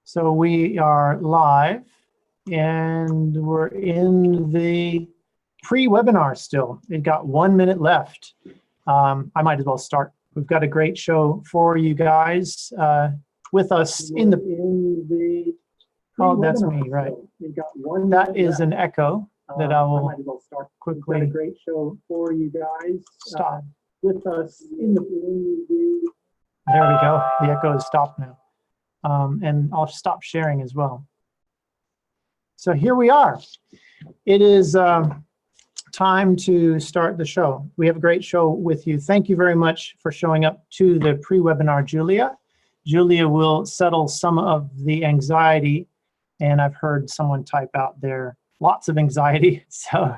So we are live and we're in the pre-webinar still. We've got 1 minute left. I might as well start. We've got a great show for you guys with us in the oh, that's me, right. That is an echo that I will quickly. We've got a great show for you guys. Stop. With us in the. There we go. The echo has stopped now. And I'll stop sharing as well. So here we are. It is time to start the show. We have a great show with you. Thank you very much for showing up to the pre-webinar, Julia. Julia will settle some of the anxiety, and I've heard someone type out there, lots of anxiety. So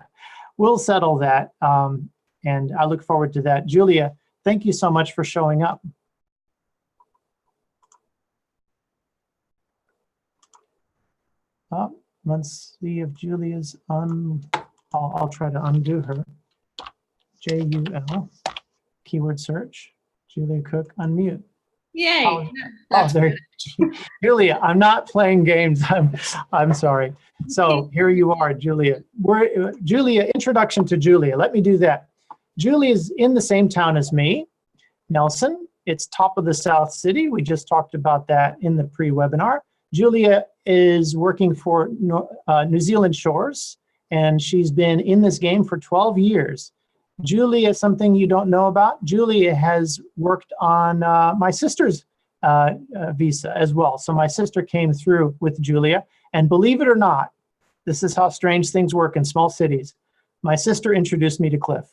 we'll settle that, and I look forward to that. Julia, thank you so much for showing up. Let's see if Julia's on. I'll try to undo her. JUL, keyword search. Julia Cooke, unmute. Yay! There. Julia, I'm not playing games. I'm sorry. So here you are, Julia. Julia, introduction to Julia. Let me do that. Julia is in the same town as me, Nelson. It's top of the South City. We just talked about that in the pre-webinar. Julia is working for New Zealand Shores, and she's been in this game for 12 years. Julia, something you don't know about, Julia has worked on my sister's visa as well. So my sister came through with Julia, and believe it or not, this is how strange things work in small cities. My sister introduced me to Cliff,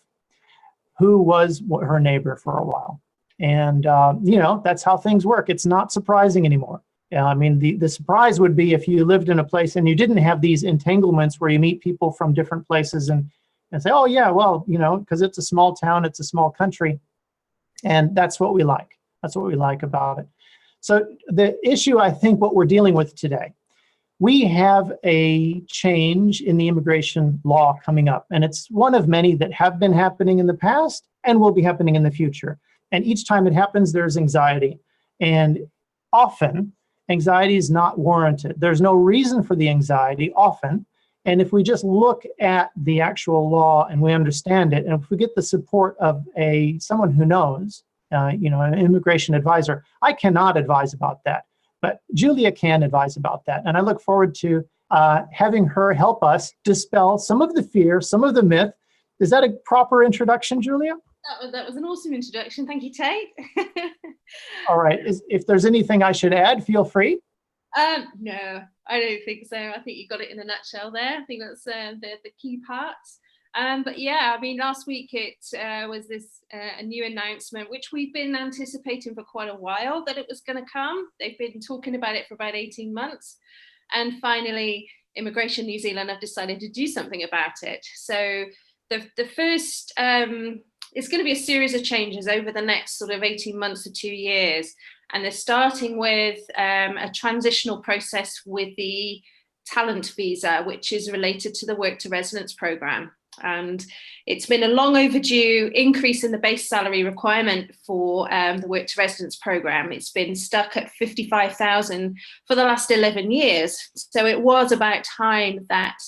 who was her neighbor for a while. And, you know, that's how things work. It's not surprising anymore. I mean, the surprise would be if you lived in a place and you didn't have these entanglements where you meet people from different places and say, oh, yeah, well, you know, because it's a small town, it's a small country. And that's what we like. That's what we like about it. So the issue, I think, what we're dealing with today, we have a change in the immigration law coming up. And it's one of many that have been happening in the past and will be happening in the future. And each time it happens, there's anxiety. And often, anxiety is not warranted. There's no reason for the anxiety often. And if we just look at the actual law and we understand it, and if we get the support of someone who knows, you know, an immigration advisor, I cannot advise about that, but Julia can advise about that. And I look forward to having her help us dispel some of the fear, some of the myth. Is that a proper introduction, Julia? That was an awesome introduction. Thank you, Tate. All right. If there's anything I should add, feel free. No, I don't think so. I think you got it in a nutshell there. I think that's the key parts. But yeah, I mean, last week it was this a new announcement, which we've been anticipating for quite a while that it was going to come. They've been talking about it for about 18 months. And finally, Immigration New Zealand have decided to do something about it. So the first... it's going to be a series of changes over the next sort of 18 months to 2 years. And they're starting with a transitional process with the talent visa, which is related to the work to residence program. And it's been a long overdue increase in the base salary requirement for the work to residence program. It's been stuck at 55,000 for the last 11 years. So it was about time that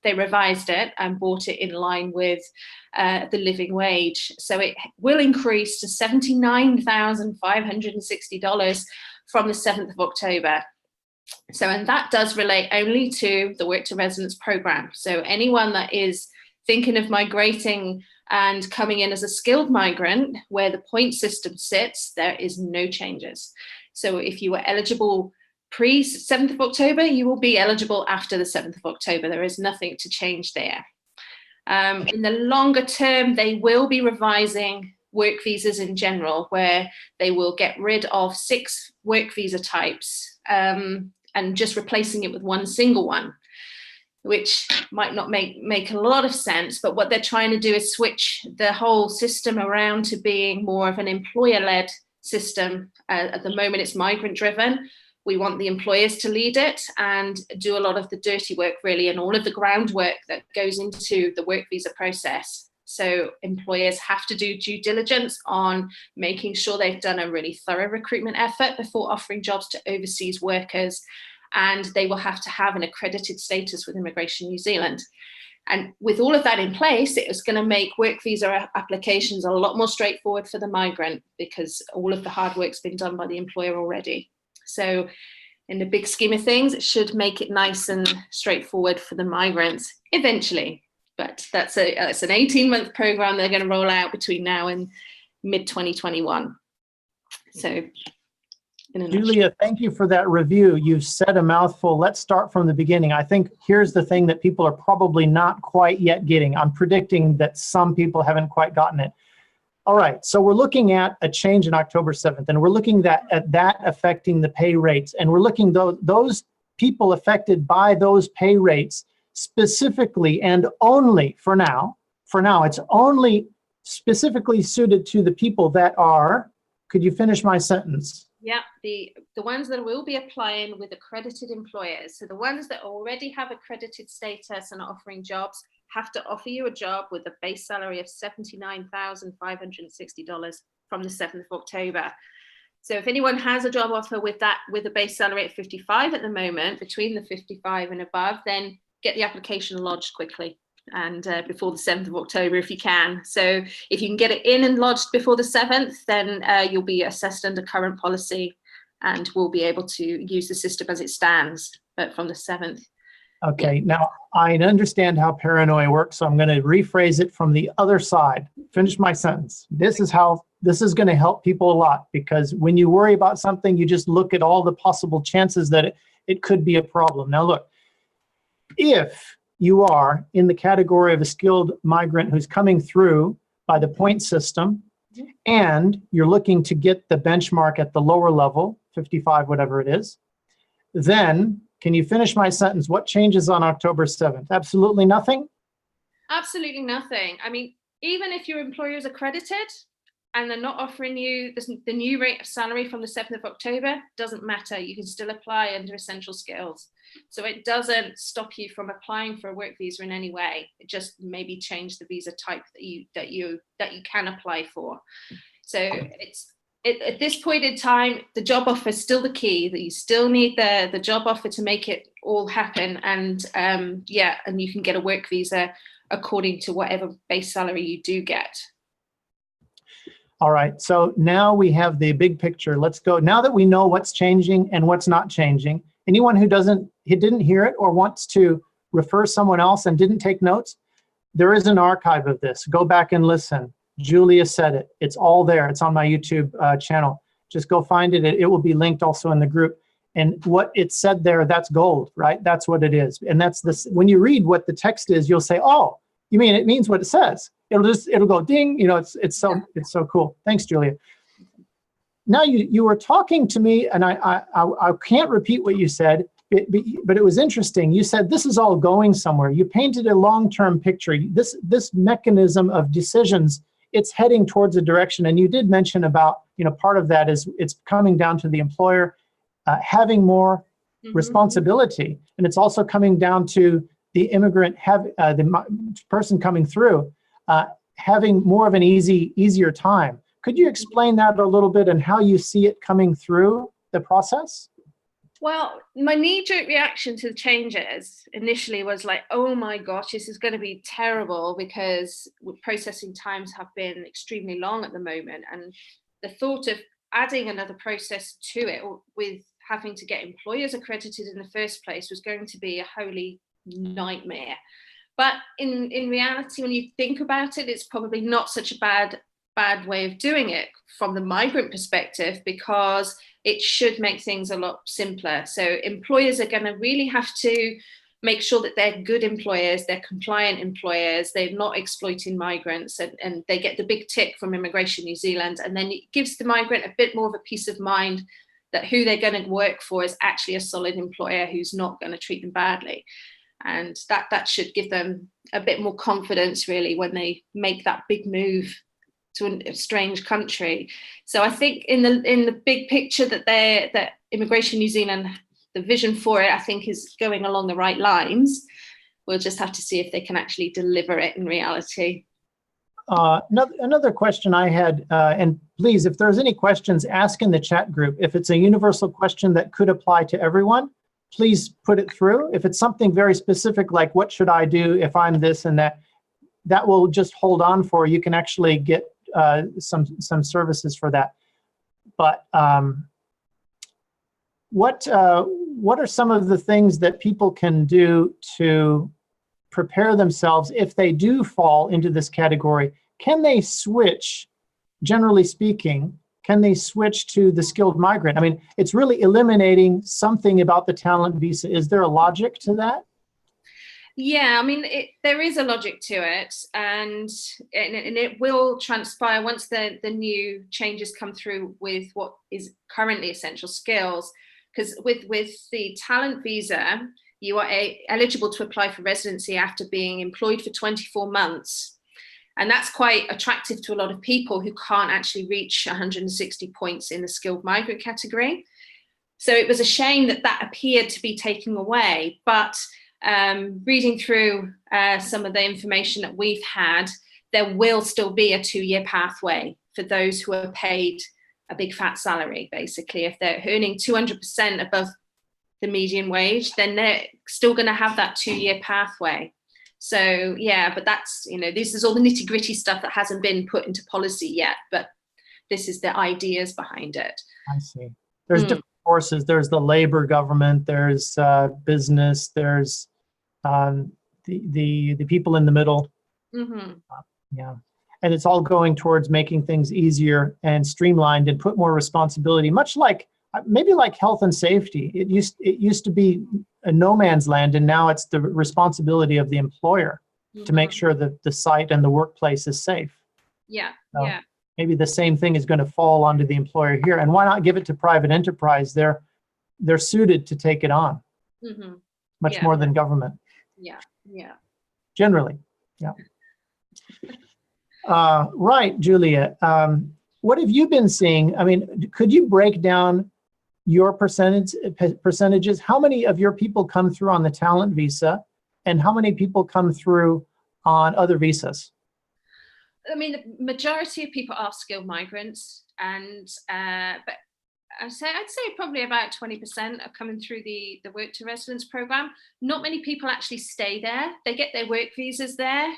they revised it and brought it in line with the living wage. So it will increase to $79,560 from the 7th of October. So, and that does relate only to the work to residence program. So anyone that is thinking of migrating and coming in as a skilled migrant, where the point system sits, there is no changes. So if you were eligible pre 7th of October, you will be eligible after the 7th of October. There is nothing to change there. In the longer term, they will be revising work visas in general, where they will get rid of 6 work visa types and just replacing it with one single one, which might not make a lot of sense. But what they're trying to do is switch the whole system around to being more of an employer-led system. At the moment, it's migrant-driven. We want the employers to lead it and do a lot of the dirty work, really, and all of the groundwork that goes into the work visa process. So employers have to do due diligence on making sure they've done a really thorough recruitment effort before offering jobs to overseas workers. And they will have to have an accredited status with Immigration New Zealand. And with all of that in place, it was going to make work visa applications a lot more straightforward for the migrant, because all of the hard work's been done by the employer already. So in the big scheme of things, it should make it nice and straightforward for the migrants eventually. But it's an 18-month program they're going to roll out between now and mid-2021. So, Julia, thank you for that review. You've said a mouthful. Let's start from the beginning. I think here's the thing that people are probably not quite yet getting. I'm predicting that some people haven't quite gotten it. All right, so we're looking at a change in October 7th, and we're looking at that affecting the pay rates, and we're looking those people affected by those pay rates specifically and only for now, it's only specifically suited to the people that are, could you finish my sentence? Yeah, the ones that will be applying with accredited employers. So the ones that already have accredited status and are offering jobs have to offer you a job with a base salary of $79,560 from the 7th of October. So if anyone has a job offer with a base salary at 55 at the moment, between the 55 and above, then get the application lodged quickly and before the 7th of October if you can. So if you can get it in and lodged before the 7th, then you'll be assessed under current policy and we'll be able to use the system as it stands, but from the 7th. Okay, now I understand how paranoia works, so I'm going to rephrase it from the other side. Finish my sentence. This is going to help people a lot, because when you worry about something, you just look at all the possible chances that it could be a problem. Now look, if you are in the category of a skilled migrant who's coming through by the point system, and you're looking to get the benchmark at the lower level, 55, whatever it is, then can you finish my sentence? What changes on October 7th? Absolutely nothing? Absolutely nothing. I mean, even if your employer is accredited and they're not offering you the new rate of salary from the 7th of October, doesn't matter. You can still apply under essential skills. So it doesn't stop you from applying for a work visa in any way. It just maybe change the visa type that you can apply for. So at this point in time, the job offer is still the key, that you still need the job offer to make it all happen. And and you can get a work visa according to whatever base salary you do get. All right, so now we have the big picture. Let's go. Now that we know what's changing and what's not changing, anyone who didn't hear it or wants to refer someone else and didn't take notes, there is an archive of this. Go back and listen. Julia said it. It's all there. It's on my YouTube channel. Just go find it. It will be linked also in the group. And what it said there, that's gold, right? That's what it is. And that's this. When you read what the text is, you'll say, "Oh, you mean it means what it says?" It'll go ding. You know, it's so cool. Thanks, Julia. Now you were talking to me, and I can't repeat what you said, but it was interesting. You said this is all going somewhere. You painted a long-term picture. This mechanism of decisions, it's heading towards a direction. And you did mention about, part of that is it's coming down to the employer having more responsibility, and it's also coming down to the immigrant the person coming through having more of an easier time. Could you explain that a little bit and how you see it coming through the process? Well, my knee-jerk reaction to the changes initially was like, oh my gosh, this is going to be terrible because processing times have been extremely long at the moment. And the thought of adding another process to it, with having to get employers accredited in the first place, was going to be a holy nightmare. But in reality, when you think about it, it's probably not such a bad way of doing it from the migrant perspective, because it should make things a lot simpler. So employers are going to really have to make sure that they're good employers, they're compliant employers, they're not exploiting migrants, and they get the big tick from Immigration New Zealand. And then it gives the migrant a bit more of a peace of mind that who they're going to work for is actually a solid employer who's not going to treat them badly. And that should give them a bit more confidence, really, when they make that big move to a strange country. So I think in the big picture that Immigration New Zealand, the vision for it, I think, is going along the right lines. We'll just have to see if they can actually deliver it in reality. Another question I had, and please, if there's any questions, ask in the chat group. If it's a universal question that could apply to everyone, please put it through. If it's something very specific, like what should I do if I'm this and that, that will just hold on for. You can actually get some services for that. But what are some of the things that people can do to prepare themselves if they do fall into this category? Can they switch, generally speaking, can they switch to the skilled migrant? I mean, it's really eliminating something about the talent visa. Is there a logic to that? Yeah, I mean, there is a logic to it, and it will transpire once the new changes come through with what is currently essential skills. Because with the talent visa, you are eligible to apply for residency after being employed for 24 months. And that's quite attractive to a lot of people who can't actually reach 160 points in the skilled migrant category. So it was a shame that that appeared to be taken away. But reading through some of the information that we've had, there will still be a 2-year pathway for those who are paid a big fat salary. Basically, if they're earning 200% above the median wage, then they're still going to have that 2-year pathway. So yeah, but that's, this is all the nitty gritty stuff that hasn't been put into policy yet, but this is the ideas behind it. I see. There's different forces. There's the labor government, there's business, there's the people in the middle. Yeah. And it's all going towards making things easier and streamlined and put more responsibility, much like, maybe like health and safety. It used to be a no man's land, and now it's the responsibility of the employer to make sure that the site and the workplace is safe. Yeah, so maybe the same thing is going to fall onto the employer here. And why not give it to private enterprise? They're suited to take it on much more than government. Yeah. Generally, yeah. Right, Julia. What have you been seeing? I mean, could you break down your percentages? How many of your people come through on the talent visa, and how many people come through on other visas? I mean, the majority of people are skilled migrants, and but I'd say probably about 20% are coming through the work to residence program. Not many people actually stay there. They get their work visas there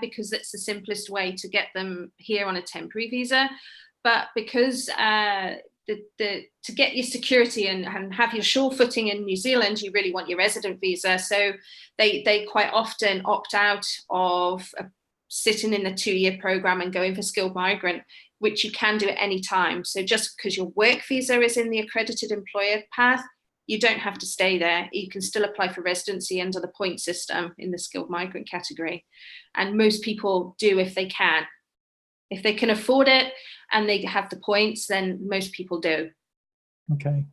because it's the simplest way to get them here on a temporary visa. But because to get your security and have your sure footing in New Zealand, you really want your resident visa. So they quite often opt out of sitting in the 2-year program and going for skilled migrant, which you can do at any time. So just because your work visa is in the accredited employer path, you don't have to stay there. You can still apply for residency under the point system in the skilled migrant category. And most people do if they can. If they can afford it and they have the points, then most people do. Okay.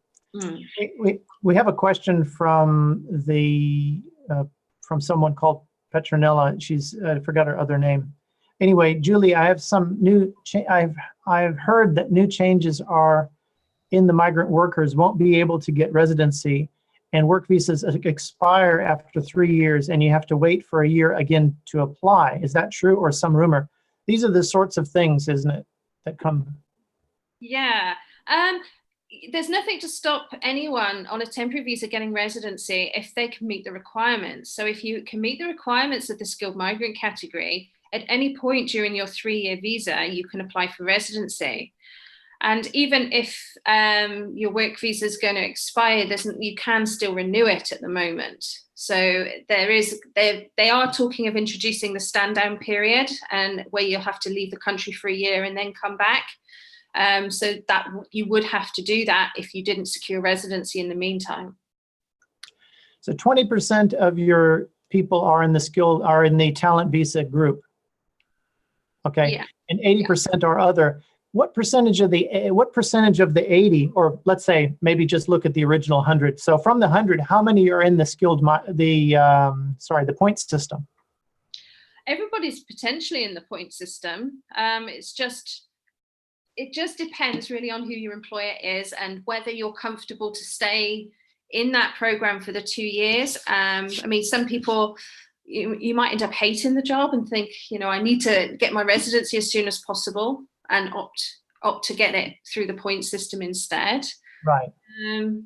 We have a question from from someone called Petronella. I forgot her other name. Anyway, Julie, I have some new. I've heard that new changes are in the migrant workers won't be able to get residency, and work visas expire after 3 years, and you have to wait for a year again to apply. Is that true, or some rumor? These are the sorts of things, isn't it, that come? Yeah. There's nothing to stop anyone on a temporary visa getting residency if they can meet the requirements. So if you can meet the requirements of the skilled migrant category, at any point during your 3-year visa, you can apply for residency. And even if your work visa is going to expire, you can still renew it at the moment. So they are talking of introducing the stand down period, and where you'll have to leave the country for a year and then come back. So that you would have to do that if you didn't secure residency in the meantime. So 20% of your people are in the talent visa group. Okay, yeah. And 80% are other. What percentage of the 80, or let's say maybe just look at the original 100. So from the 100, how many are in the point system? Everybody's potentially in the point system. It just depends really on who your employer is and whether you're comfortable to stay in that program for the 2 years. I mean, some people you might end up hating the job and think, I need to get my residency as soon as possible and opt to get it through the point system instead. Right.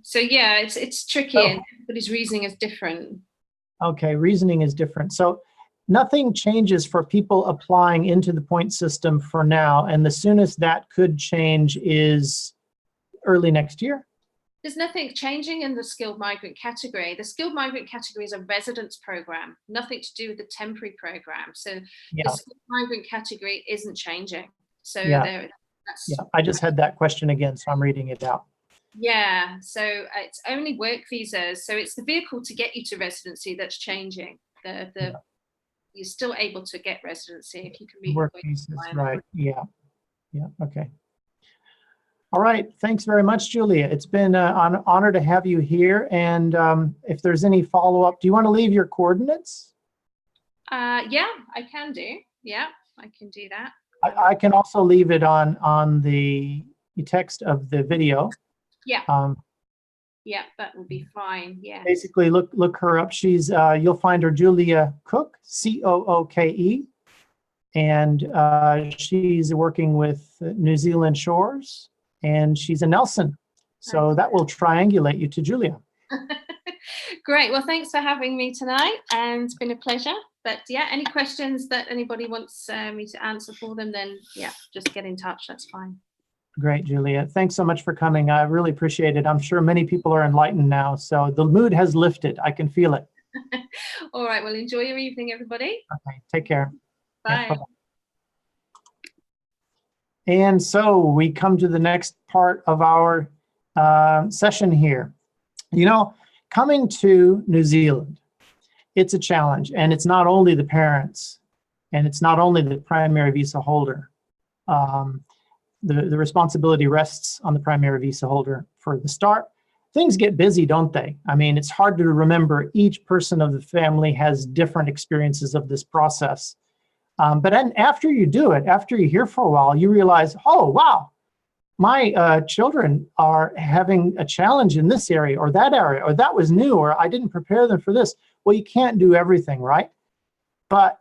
So yeah, it's tricky, and everybody's reasoning is different. Okay, reasoning is different. So nothing changes for people applying into the point system for now, and the soonest that could change is early next year? There's nothing changing in the skilled migrant category. The skilled migrant category is a residence program, nothing to do with the temporary program. So the skilled migrant category isn't changing. So I just had that question again, so I'm reading it out. Yeah, so it's only work visas. So it's the vehicle to get you to residency that's changing. You're still able to get residency if you can meet work visas, right? Yeah, okay. All right, thanks very much, Julia. It's been an honor to have you here. And if there's any follow-up, do you want to leave your coordinates? Yeah, I can do. Yeah, I can do that. I can also leave it on the text of the video. Yeah. Yeah, that will be fine. Yeah. Basically, look her up. She's you'll find her Julia Cooke, Cooke, and she's working with New Zealand Shores, and she's a Nelson. So that will triangulate you to Julia. Great. Well, thanks for having me tonight, and it's been a pleasure. But yeah, any questions that anybody wants me to answer for them, then yeah, just get in touch. That's fine. Great, Julia. Thanks so much for coming. I really appreciate it. I'm sure many people are enlightened now. So the mood has lifted. I can feel it. All right. Well, enjoy your evening, everybody. Okay. Take care. Bye. Yeah, and so we come to the next part of our session here. Coming to New Zealand, it's a challenge. And it's not only the parents, and it's not only the primary visa holder. The responsibility rests on the primary visa holder for the start. Things get busy, don't they? I mean, it's hard to remember. Each person of the family has different experiences of this process. But then after you do it, after you're here for a while, you realize, oh, wow, my children are having a challenge in this area or that was new, or I didn't prepare them for this. Well, you can't do everything, right? But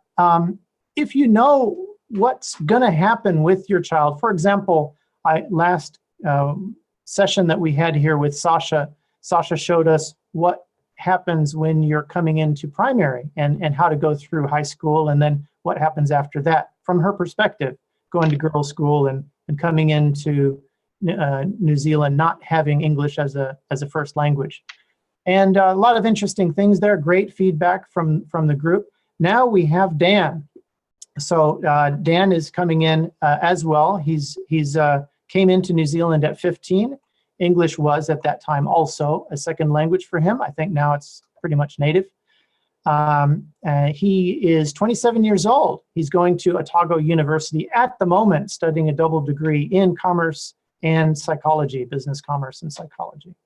if you know what's going to happen with your child. For example, last session that we had here with Sasha showed us what happens when you're coming into primary and how to go through high school, and then what happens after that from her perspective, going to girls' school and coming into New Zealand, not having English as a first language. And a lot of interesting things there, great feedback from the group. Now we have Dan. So Dan is coming in as well. He's came into New Zealand at 15. English was at that time also a second language for him. I think now it's pretty much native. He is 27 years old. He's going to Otago University at the moment, studying a double degree in commerce and psychology, business commerce and psychology.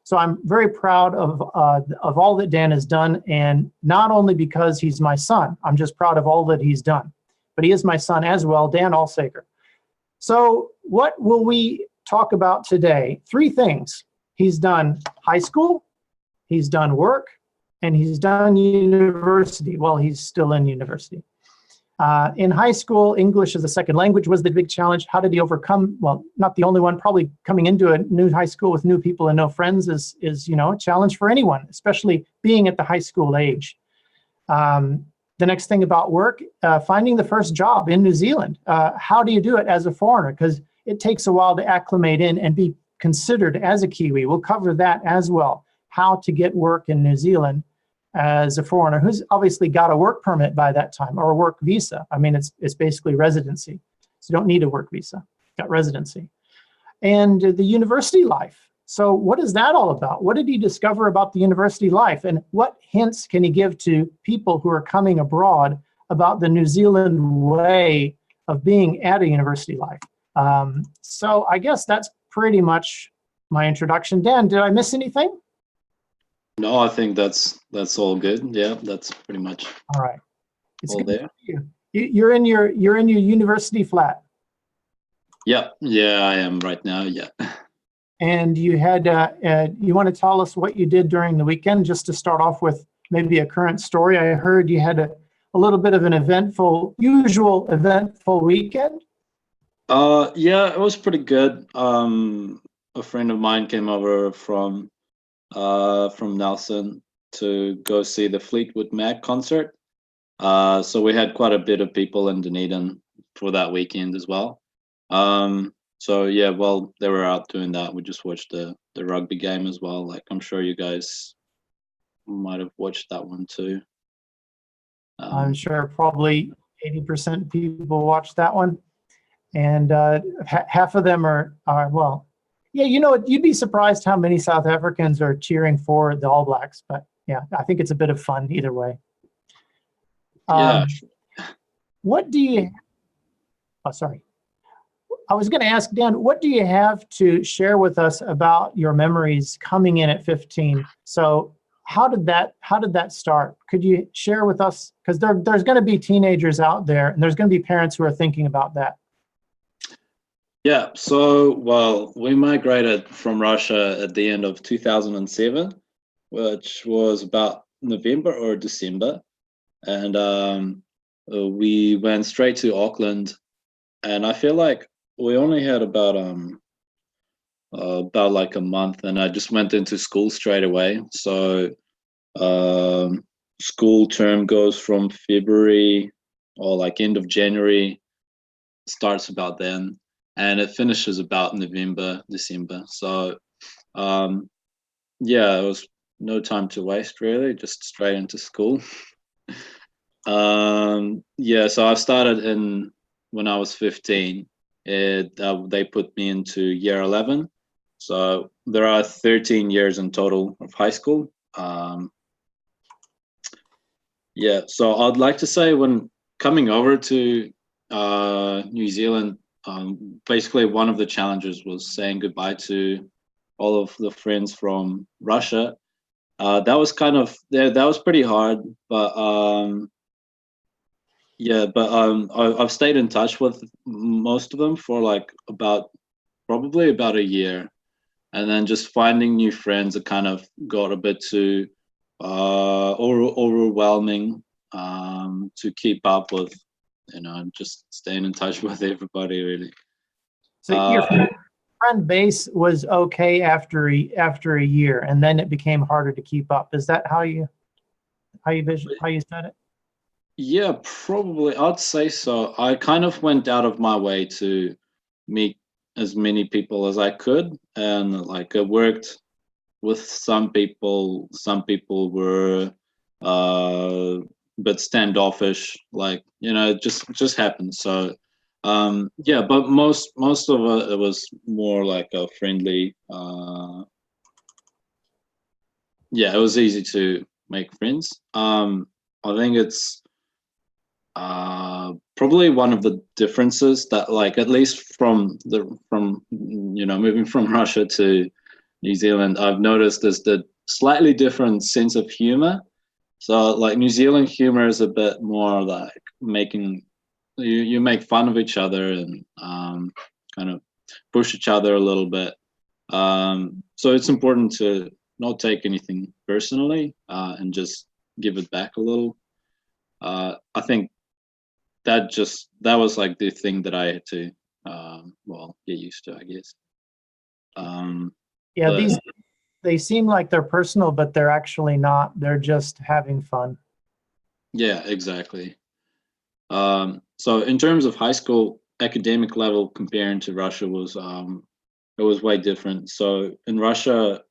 So I'm very proud of all that Dan has done, and not only because he's my son, I'm just proud of all that he's done. But he is my son as well, Dan Ulsaker. So what will we talk about today? 3 things. He's done high school, he's done work, and he's done university. Well, he's still in university. In high school, English as a second language was the big challenge. How did he overcome? Well, not the only one. Probably coming into a new high school with new people and no friends is a challenge for anyone, especially being at the high school age. The next thing about work, finding the first job in New Zealand. How do you do it as a foreigner? Because it takes a while to acclimate in and be considered as a Kiwi. We'll cover that as well. How to get work in New Zealand as a foreigner who's obviously got a work permit by that time, or a work visa. I mean, it's basically residency. So you don't need a work visa, got residency. And the university life. So what is that all about? What did he discover about the university life? And what hints can he give to people who are coming abroad about the New Zealand way of being at a university life? So I guess that's pretty much my introduction. Dan, did I miss anything? No, I think that's all good. Yeah, that's pretty much all right. It's all there. You're in your university flat. Yeah, I am right now. Yeah. And you had you want to tell us what you did during the weekend, just to start off with maybe a current story. I heard you had a little bit of an usual eventful weekend. Yeah, it was pretty good. A friend of mine came over from Nelson to go see the Fleetwood Mac concert. So we had quite a bit of people in Dunedin for that weekend as well. So yeah, while they were out doing that, we just watched the rugby game as well. Like, I'm sure you guys might have watched that one too. I'm sure probably 80% people watched that one, and half of them are well, yeah. You'd be surprised how many South Africans are cheering for the All Blacks, but yeah, I think it's a bit of fun either way. Yeah. What do you? Oh, sorry. I was going to ask Dan, what do you have to share with us about your memories coming in at 15? So how did that start? Could you share with us? Because there's going to be teenagers out there, and there's going to be parents who are thinking about that. Yeah. So, well, we migrated from Russia at the end of 2007, which was about November or December, and we went straight to Auckland, and I feel like we only had about like a month, and I just went into school straight away. So school term goes from February or like end of January, starts about then, and it finishes about November, December. So yeah, it was no time to waste really, just straight into school. Yeah, so I started when I was 15. They put me into year 11. So there are 13 years in total of high school. Yeah, so I'd like to say when coming over to New Zealand, basically one of the challenges was saying goodbye to all of the friends from Russia. That was that was pretty hard, but yeah, but I've stayed in touch with most of them for like probably about a year, and then just finding new friends that kind of got a bit too overwhelming to keep up with, just staying in touch with everybody really. So your friend base was okay after a year, and then it became harder to keep up. Is that how you said it? Yeah, probably. I'd say so. I kind of went out of my way to meet as many people as I could, and like it worked with some people. Some people were a bit standoffish, like it just happened. So yeah, but most of it was more like a friendly. Yeah, it was easy to make friends. I think it's probably one of the differences that, like, at least from moving from Russia to New Zealand, I've noticed is the slightly different sense of humor. So like New Zealand humor is a bit more like making you make fun of each other and kind of push each other a little bit. So it's important to not take anything personally and just give it back a little. I think that was like the thing that I had to get used to, I guess. Yeah, they seem like they're personal, but they're actually not. They're just having fun. Yeah, exactly. So in terms of high school academic level comparing to Russia was it was way different. So in Russia,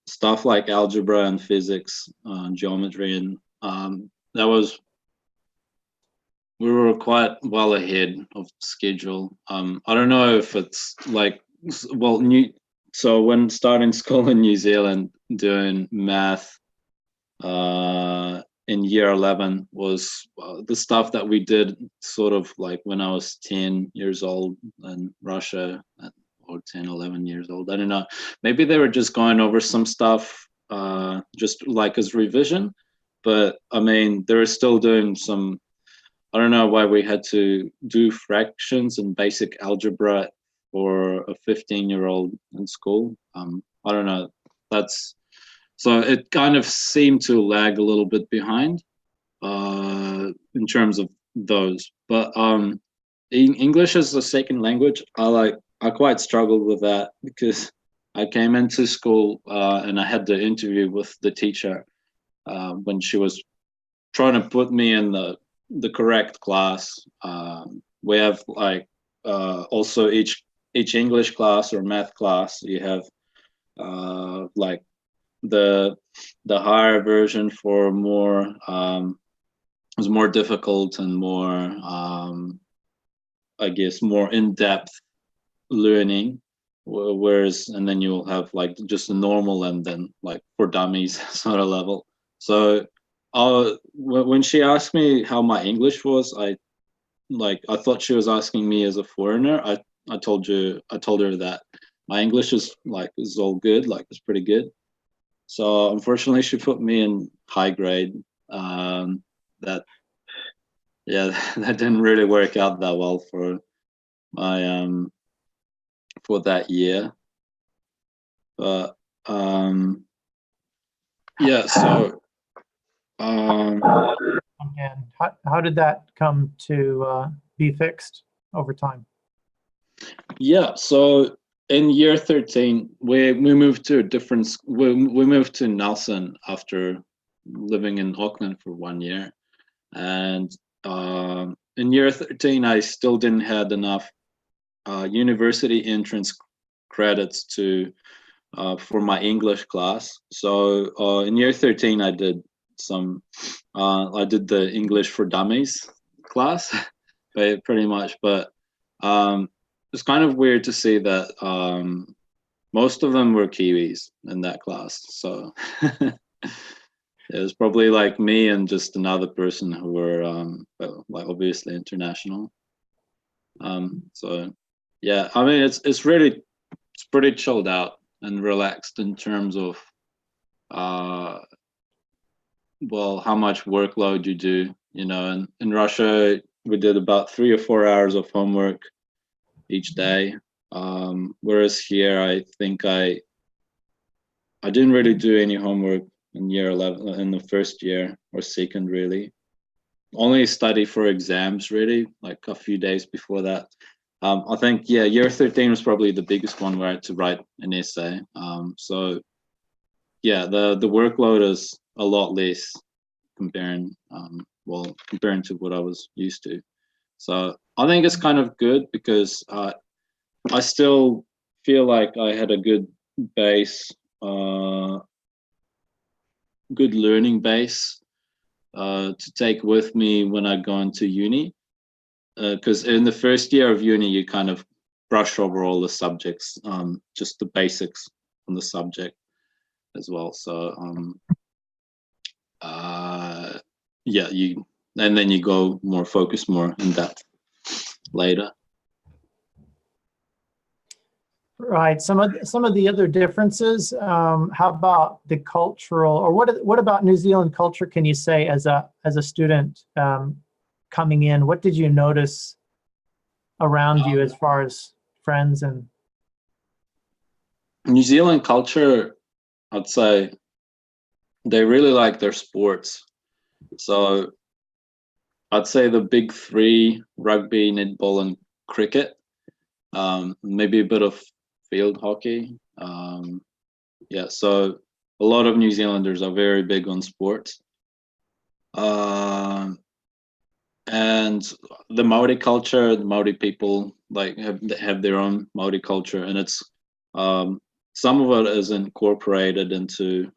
stuff like algebra and physics, geometry, and we were quite well ahead of schedule. I don't know if it's like, well, so when starting school in New Zealand, doing math in year 11 was the stuff that we did sort of like when I was 10 years old in Russia, or 10, 11 years old. I don't know. Maybe they were just going over some stuff just like as revision, but I mean, they were still doing some. I don't know why we had to do fractions and basic algebra for a 15-year-old in school. I don't know. That's so it kind of seemed to lag a little bit behind in terms of those. But English as a second language, I quite struggled with that because I came into school and I had the interview with the teacher when she was trying to put me in the correct class. We have like also each English class or math class, you have like the higher version for more was more difficult and more I guess more in-depth learning, whereas and then you'll have like just a normal and then like for dummies sort of level. So when she asked me how my English was, I thought she was asking me as a foreigner. I told her that my English is all good, like it's pretty good. So unfortunately, she put me in high grade. That that didn't really work out that well for my for that year. But yeah, so And how did that come to be fixed over time? yeah, so in year 13, we moved to a different. We moved to Nelson after living in Auckland for 1 year, and in year 13, I still didn't had enough university entrance credits to for my English class. So in year 13, I did the English for Dummies class, pretty much. But it's kind of weird to see that most of them were Kiwis in that class. So it was probably like me and just another person who were like obviously international. So yeah, I mean it's pretty chilled out and relaxed in terms of well, how much workload you do. You know, and in Russia we did about 3 or 4 hours of homework each day, whereas here I think I didn't really do any homework in year 11, in the first year or second, really. Only study for exams, really, like a few days before that. I think, yeah, year 13 was probably the biggest one where I had to write an essay. So yeah, the workload is a lot less comparing to what I was used to. So I think it's kind of good because I still feel like I had a good base, good learning base to take with me when I go into uni. Because in the first year of uni, you kind of brush over all the subjects, just the basics on the subject as well. So yeah, and then you go more focused, more in depth later. Right. Some of the other differences. How about the cultural, or what about New Zealand culture? Can you say as a student coming in, what did you notice around you as far as friends and? New Zealand culture, I'd say they really like their sports. So I'd say the big three: rugby, netball, and cricket. Maybe a bit of field hockey. Yeah, so a lot of New Zealanders are very big on sports. And the Maori culture, the Maori people like have their own Maori culture, and it's some of it is incorporated into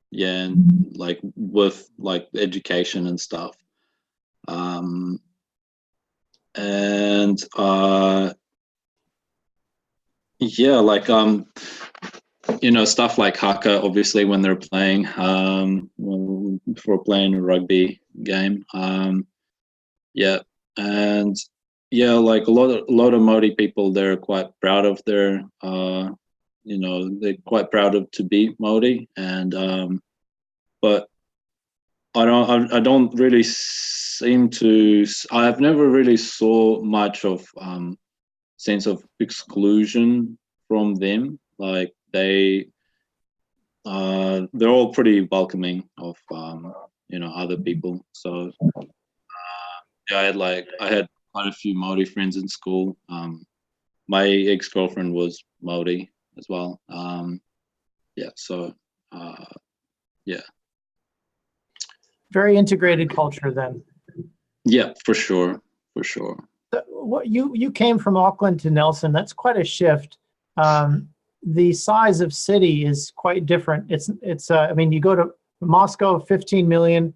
yeah, and like with like education and stuff. And yeah, like you know, stuff like haka, obviously when they're playing before playing a rugby game. Yeah, and yeah, like a lot of Maori people, they're quite proud of their you know, they're quite proud of to be Maori, and but I don't really seem to. I've never really saw much of sense of exclusion from them. Like they're all pretty welcoming of other people. So yeah, I had quite a few Maori friends in school. My ex-girlfriend was Maori as well. Yeah, so yeah. Very integrated culture then. Yeah, for sure, for sure. What you came from Auckland to Nelson, that's quite a shift. The size of city is quite different. It's I mean, you go to Moscow, 15 million,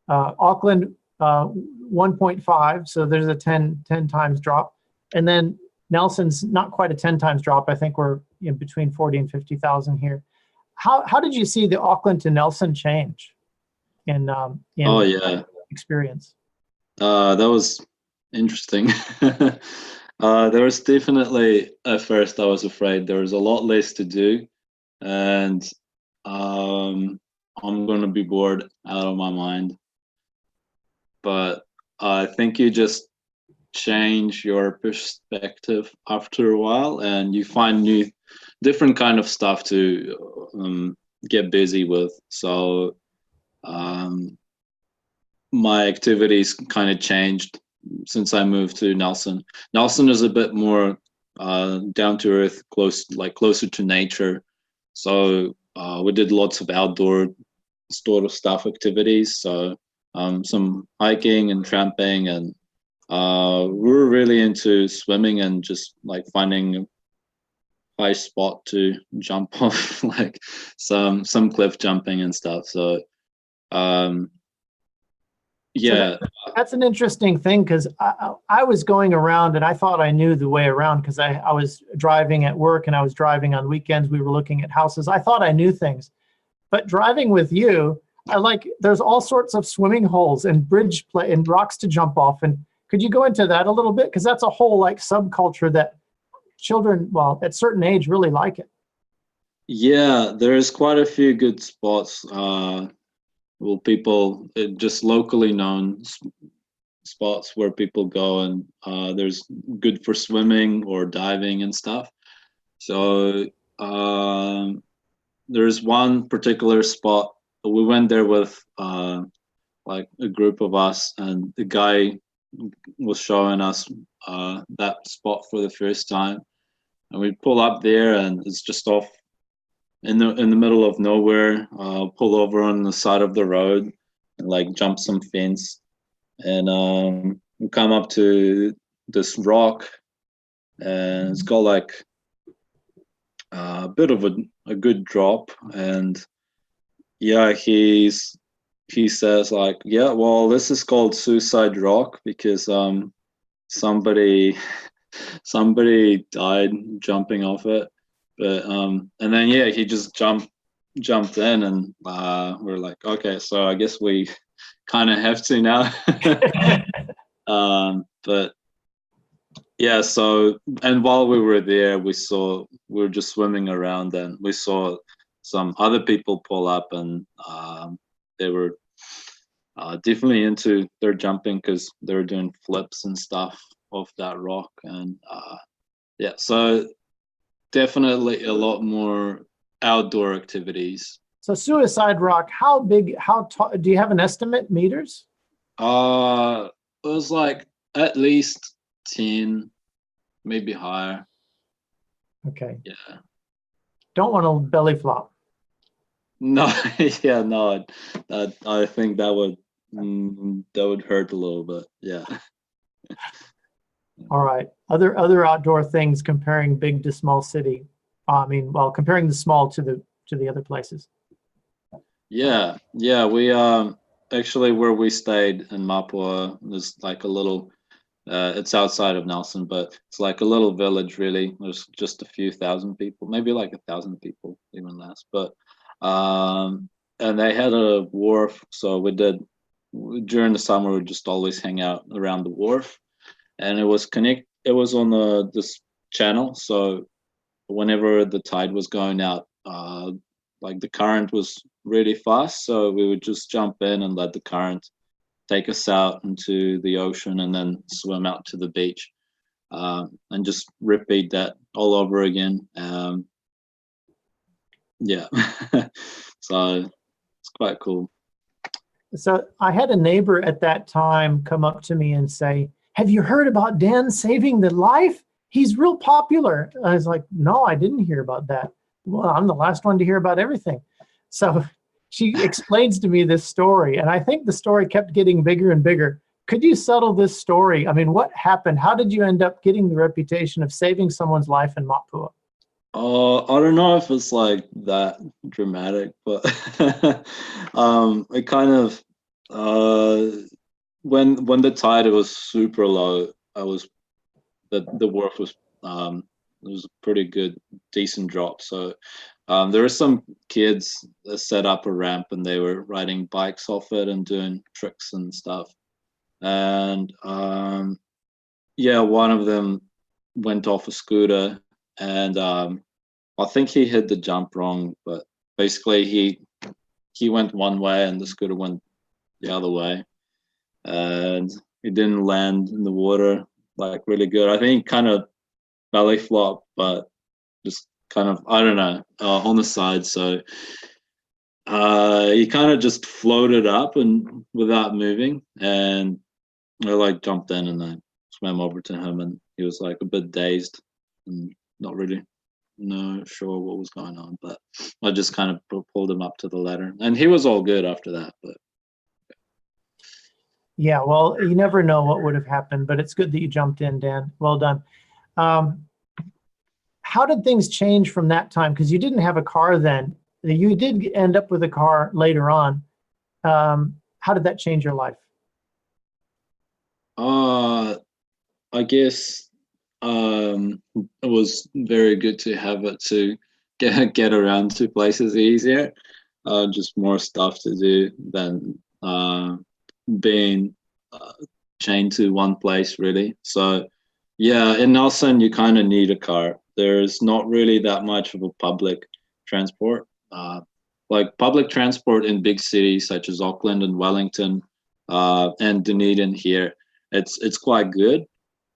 Auckland, 1.5, so there's a 10 times drop. And then Nelson's not quite a 10 times drop. I think we're in between 40 and 50,000 here. How did you see the Auckland to Nelson change in Oh yeah, experience? that was interesting. There was definitely, at first I was afraid there was a lot less to do, and I'm gonna be bored out of my mind. But I think you just change your perspective after a while, and you find different kind of stuff to get busy with. So my activities kind of changed since I moved to Nelson. Nelson is a bit more down to earth, closer to nature. So we did lots of outdoor sort of stuff activities. So some hiking and tramping, and we were really into swimming and just like finding a high spot to jump off, like some cliff jumping and stuff. So yeah. So that's an interesting thing, because I was going around and I thought I knew the way around, because I was driving at work and I was driving on weekends. We were looking at houses. I thought I knew things. But driving with you, there's all sorts of swimming holes and bridge play and rocks to jump off. And could you go into that a little bit? Because that's a whole subculture that children, well, at certain age, really like it. Yeah, there's quite a few good spots. People just locally known spots where people go, and there's good for swimming or diving and stuff. So there's one particular spot. We went there with like a group of us, and the guy was showing us that spot for the first time, and we pull up there, and it's just off in the middle of nowhere. Pull over on the side of the road and jump some fence, and we come up to this rock, and it's got a bit of a good drop. And yeah, he says yeah, well, this is called Suicide Rock because somebody died jumping off it. But and then yeah, he just jumped in, and we're like, okay, so I guess we kind of have to now. But yeah, so, and while we were there, we were just swimming around, and we saw some other people pull up, and they were definitely into their jumping because they were doing flips and stuff off that rock. And yeah, so definitely a lot more outdoor activities. So Suicide Rock, how big, how tall, do you have an estimate, meters? It was at least 10, maybe higher. Okay. Yeah. Don't want to belly flop. No, yeah, no. I think that would hurt a little bit. Yeah. All right. Other outdoor things comparing big to small city. Comparing the small to the other places. Yeah. We actually, where we stayed in Mapua, there's a little. It's outside of Nelson, but it's like a little village. Really, there's just a few thousand people, maybe 1,000 people, even less. But and they had a wharf, so during the summer we just always hang out around the wharf, and it was on this channel, so whenever the tide was going out, the current was really fast, so we would just jump in and let the current take us out into the ocean and then swim out to the beach. and just repeat that all over again. Yeah, so it's quite cool. So I had a neighbor at that time come up to me and say, "Have you heard about Dan saving the life? He's real popular." I was like, "No, I didn't hear about that." "Well, I'm the last one to hear about everything." So she explains to me this story, and I think the story kept getting bigger and bigger. Could you settle this story? I mean, what happened? How did you end up getting the reputation of saving someone's life in Mapua? I don't know if it's like that dramatic, but it kind of when the tide was super low, I was the wharf was it was a pretty good decent drop. So there were some kids that set up a ramp and they were riding bikes off it and doing tricks and stuff. And yeah, one of them went off a scooter and I think he hit the jump wrong, but basically he went one way and the scooter went the other way, and he didn't land in the water like really good. I think he kind of belly flop, but just kind of, I don't know, on the side. So he kind of just floated up and without moving, and I like jumped in and I swam over to him, and he was like a bit dazed and not really sure what was going on, but I just kind of pulled him up to the ladder, and he was all good after that. But Yeah, well, you never know what would have happened, but it's good that you jumped in, Dan. Well done. How did things change from that time? Because you didn't have a car then. You did end up with a car later on. How did that change your life? I guess it was very good to have it to get around to places easier. Just more stuff to do than being chained to one place, really. So yeah, in Nelson you kind of need a car. There's not really that much of a public transport. Like public transport in big cities such as Auckland and Wellington and Dunedin here, it's quite good,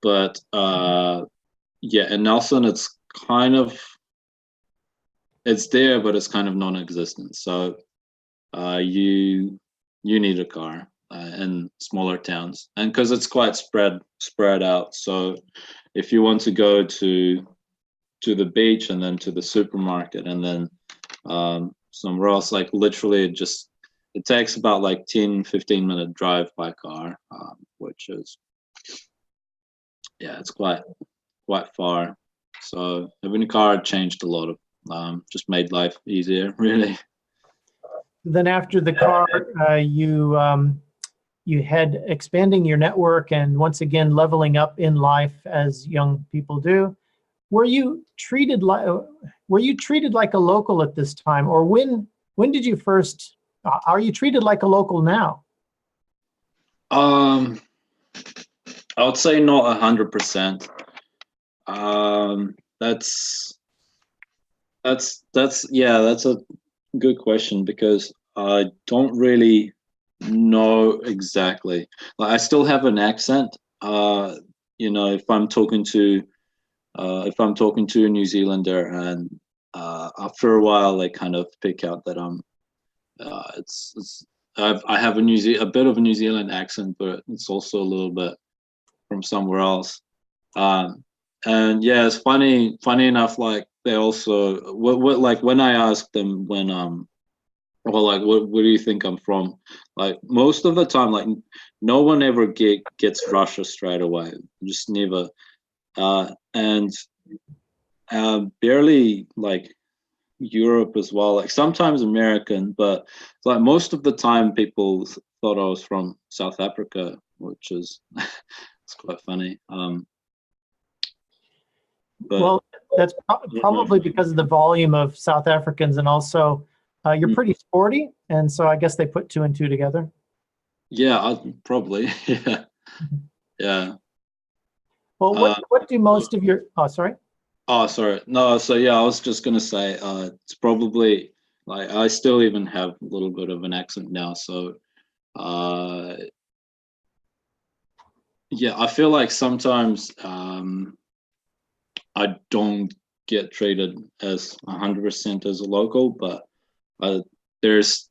but yeah, in Nelson it's kind of, it's there, but it's kind of non-existent. So you need a car in smaller towns, and because it's quite spread out. So if you want to go to the beach and then to the supermarket and then somewhere else, like literally it takes about like 10-15 minute drive by car, which is, yeah, it's quite far. So having a car changed a lot of, just made life easier, really. Then after the car, you had expanding your network and once again leveling up in life as young people do. Were you treated like a local at this time, or when did you first? Are you treated like a local now? I would say not 100%. That's a good question, because I don't really know exactly. Like I still have an accent. If I'm talking to a New Zealander, and after a while they kind of pick out that I have a bit of a New Zealand accent, but it's also a little bit from somewhere else. And yeah, it's funny enough, like they also what like when I ask them well, like where do you think I'm from, like most of the time, like no one ever gets Russia straight away, just never. And barely like Europe as well, like sometimes American, but like most of the time people thought I was from South Africa, which is it's quite funny. But, well, that's probably because of the volume of South Africans, and also you're pretty sporty, and so I guess they put two and two together. Yeah, probably. Yeah, yeah. Well, what do most of your? Oh, sorry. Oh, sorry. No, so yeah, I was just gonna say, it's probably like I still even have a little bit of an accent now, so Yeah, I feel like sometimes I don't get treated as 100% as a local, but uh, there's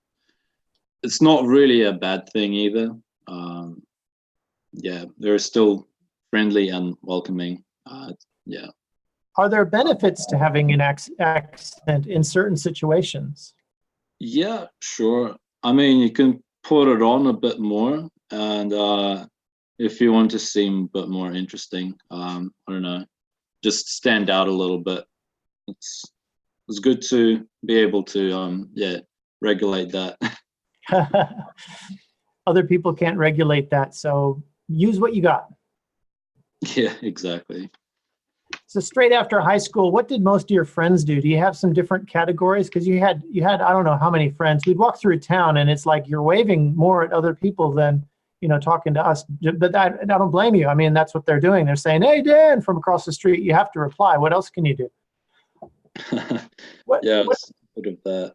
it's not really a bad thing either. Um, yeah, they're still friendly and welcoming. Yeah. Are there benefits to having an accent in certain situations? Yeah, sure. I mean, you can put it on a bit more, and if you want to seem a bit more interesting, I don't know, just stand out a little bit. It's it's good to be able to yeah, regulate that. Other people can't regulate that, so use what you got. Yeah, exactly. So straight after high school, what did most of your friends do? Do you have some different categories? Because you had I don't know how many friends. We'd walk through town, and it's like you're waving more at other people than talking to us. But I don't blame you. I mean, that's what they're doing. They're saying, "Hey, Dan," from across the street. You have to reply. What else can you do? What Yeah, what it's a bit of that.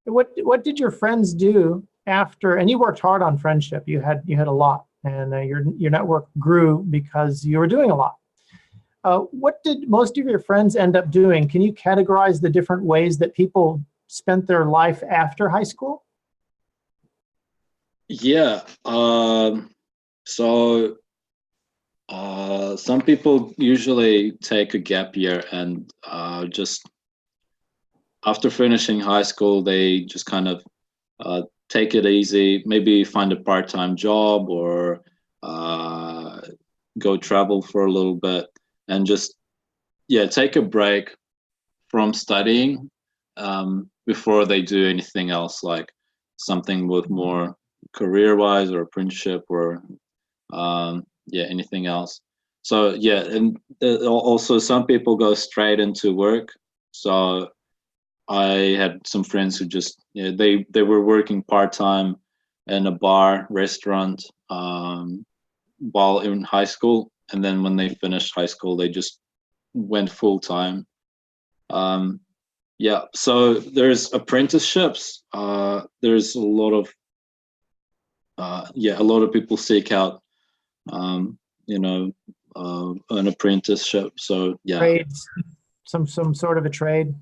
what did your friends do after? And you worked hard on friendship. You had a lot, and your network grew because you were doing a lot. What did most of your friends end up doing? Can you categorize the different ways that people spent their life after high school? Yeah. So some people usually take a gap year and just after finishing high school, they just kind of take it easy, maybe find a part-time job or go travel for a little bit and just, yeah, take a break from studying before they do anything else, like something with more career-wise or apprenticeship or yeah, anything else. So yeah, and also some people go straight into work. So I had some friends who just, yeah, they were working part-time in a bar restaurant while in high school, and then when they finished high school they just went full-time. Yeah, so there's apprenticeships. There's a lot of yeah, a lot of people seek out you know an apprenticeship. So yeah. Trades, some sort of a trade.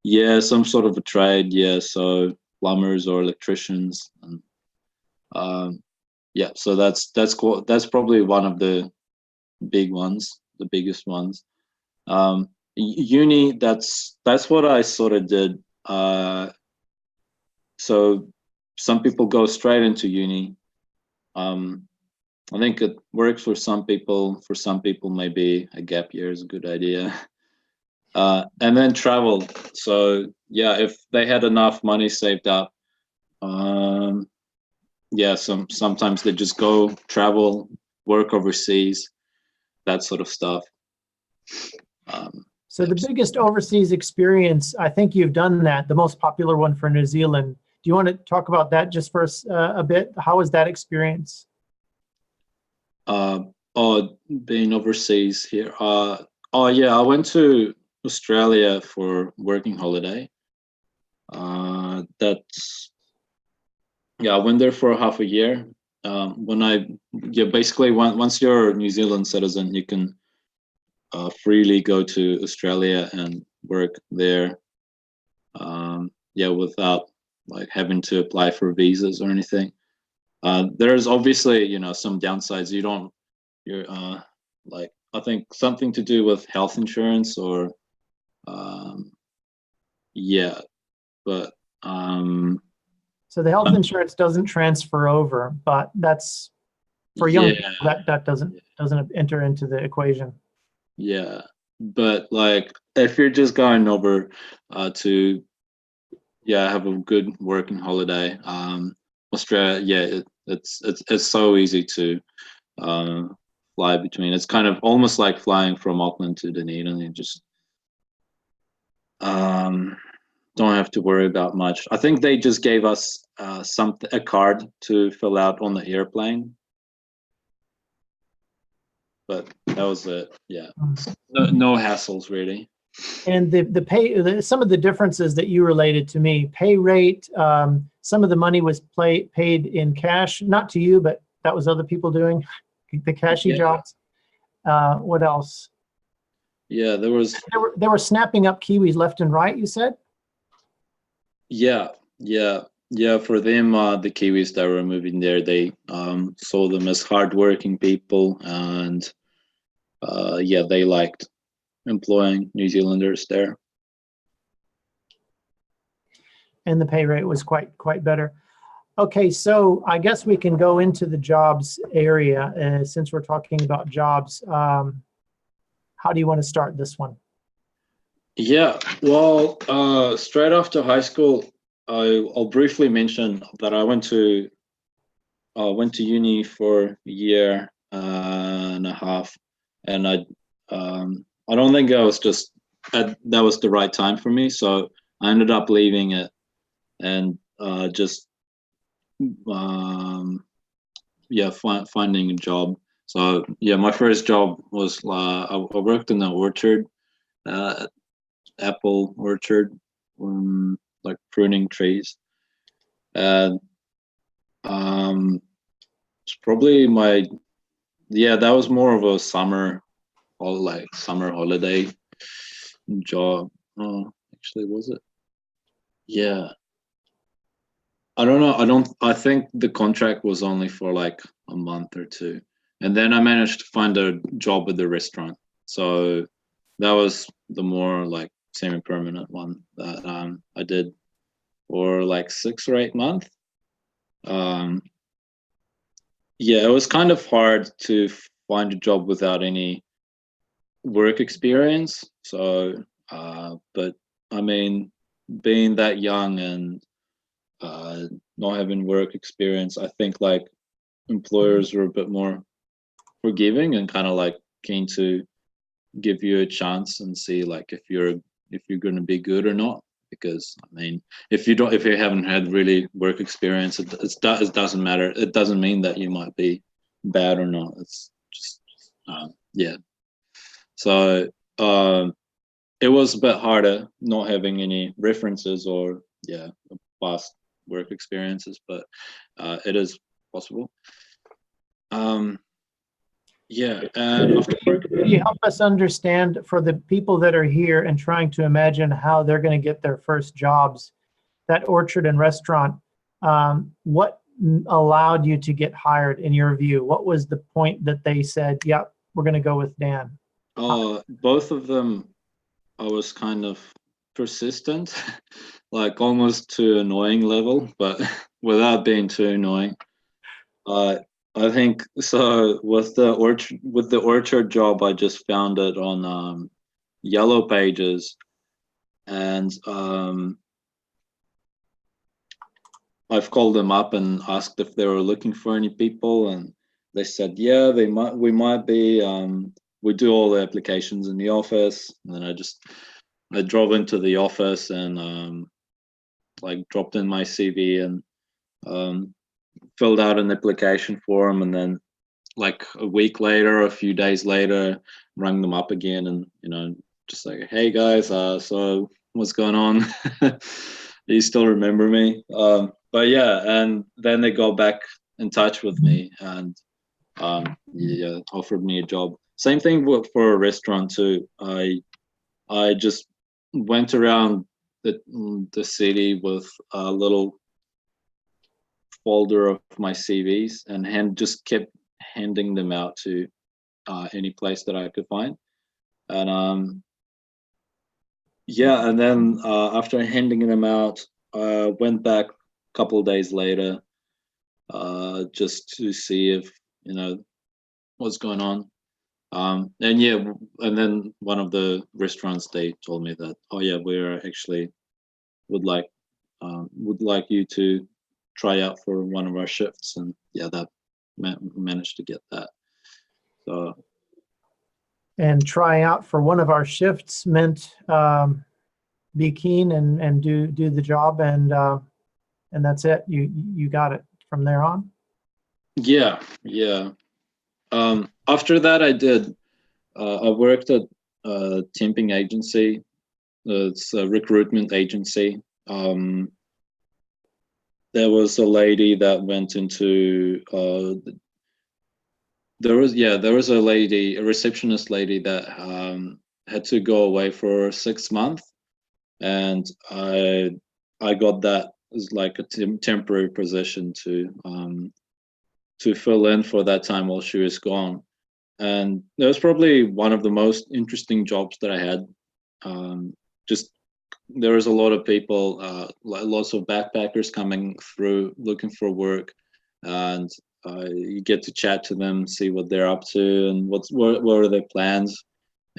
Yeah, some sort of a trade. Yeah, so plumbers or electricians, and yeah. So that's probably one of the big ones, the biggest ones. Uni. That's what I sort of did. So some people go straight into uni. I think it works for some people. For some people, maybe a gap year is a good idea. And then travel. So yeah, if they had enough money saved up, yeah, sometimes they just go travel, work overseas, that sort of stuff. So the biggest overseas experience, I think you've done that, the most popular one for New Zealand. Do you want to talk about that just for a bit? How was that experience? Oh, being overseas here. Oh yeah, I went to Australia for working holiday. That's Yeah, I went there for half a year. Yeah, basically once you're a New Zealand citizen, you can freely go to Australia and work there. Yeah, without like having to apply for visas or anything. There's obviously, some downsides. You're like, I think something to do with health insurance or yeah, but So the health insurance doesn't transfer over, but that's for young yeah, people, that doesn't enter into the equation. yeah. But like if you're just going over to have a good working holiday, Australia, yeah, it's so easy to fly between. It's kind of almost like flying from Auckland to Dunedin. You just don't have to worry about much. I think they just gave us a card to fill out on the airplane, but that was it. Yeah, no hassles really. And the pay, some of the differences that you related to me, pay rate, some of the money was paid in cash, not to you, but that was other people doing. the cashier Yeah. jobs. What else? Yeah, there was. They were snapping up Kiwis left and right, you said? Yeah, yeah. For them, the Kiwis that were moving there, they saw them as hardworking people, and yeah, they liked employing New Zealanders there. And the pay rate was quite better. Okay, so I guess we can go into the jobs area since we're talking about jobs. How do you want to start this one? Yeah, well, straight after high school, I'll briefly mention that I went to uni for a year and a half, and I don't think that was the right time for me, so I ended up leaving it and just yeah, finding a job. So yeah, my first job was I worked in an orchard, apple orchard, like pruning trees, and it's probably that was more of a summer holiday job. Oh, actually, was it? Yeah. I don't know. I think the contract was only for like a month or two. And then I managed to find a job at the restaurant. So that was the more like semi-permanent one that I did for like 6 or 8 months. Yeah, it was kind of hard to find a job without any work experience. So, but I mean, being that young and not having work experience, I think like employers were a bit more forgiving and kind of like keen to give you a chance and see like if you're going to be good or not. Because I mean, if you haven't had really work experience, it doesn't matter. It doesn't mean that you might be bad or not. It's just yeah. So it was a bit harder not having any references or past work experiences, but it is possible. Yeah, and after work, Can you help us understand, for the people that are here and trying to imagine how they're going to get their first jobs, that orchard and restaurant, what allowed you to get hired in your view? What was the point that they said, yeah, we're going to go with Dan? Both of them, I was kind of persistent, like almost to annoying level, but without being too annoying. I think so. With the orchard job, I just found it on Yellow Pages, and I've called them up and asked if they were looking for any people, and they said, yeah, we might be. We do all the applications in the office, and then I drove into the office and like dropped in my CV and filled out an application form, and then like a week later, a few days later, rang them up again, and just like, hey guys, so what's going on? Do you still remember me? But yeah, and then they got back in touch with me and offered me a job. Same thing for a restaurant too. I just went around the city with a little folder of my CVs and just kept handing them out to any place that I could find. And and then after handing them out, I went back a couple of days later just to see if what's going on. And then one of the restaurants, they told me that, oh yeah, we're actually would like you to try out for one of our shifts, and that managed to get that. So, and try out for one of our shifts meant be keen and do the job, and that's it. You got it from there on. Yeah. After that, I worked at a temping agency. It's a recruitment agency. There was a lady that went into there was a lady, a receptionist lady that had to go away for 6 months, and I got that as like a temporary position to fill in for that time while she was gone. And that was probably one of the most interesting jobs that I had. Just there was a lot of people, lots of backpackers coming through looking for work, and you get to chat to them, see what they're up to, and what are their plans,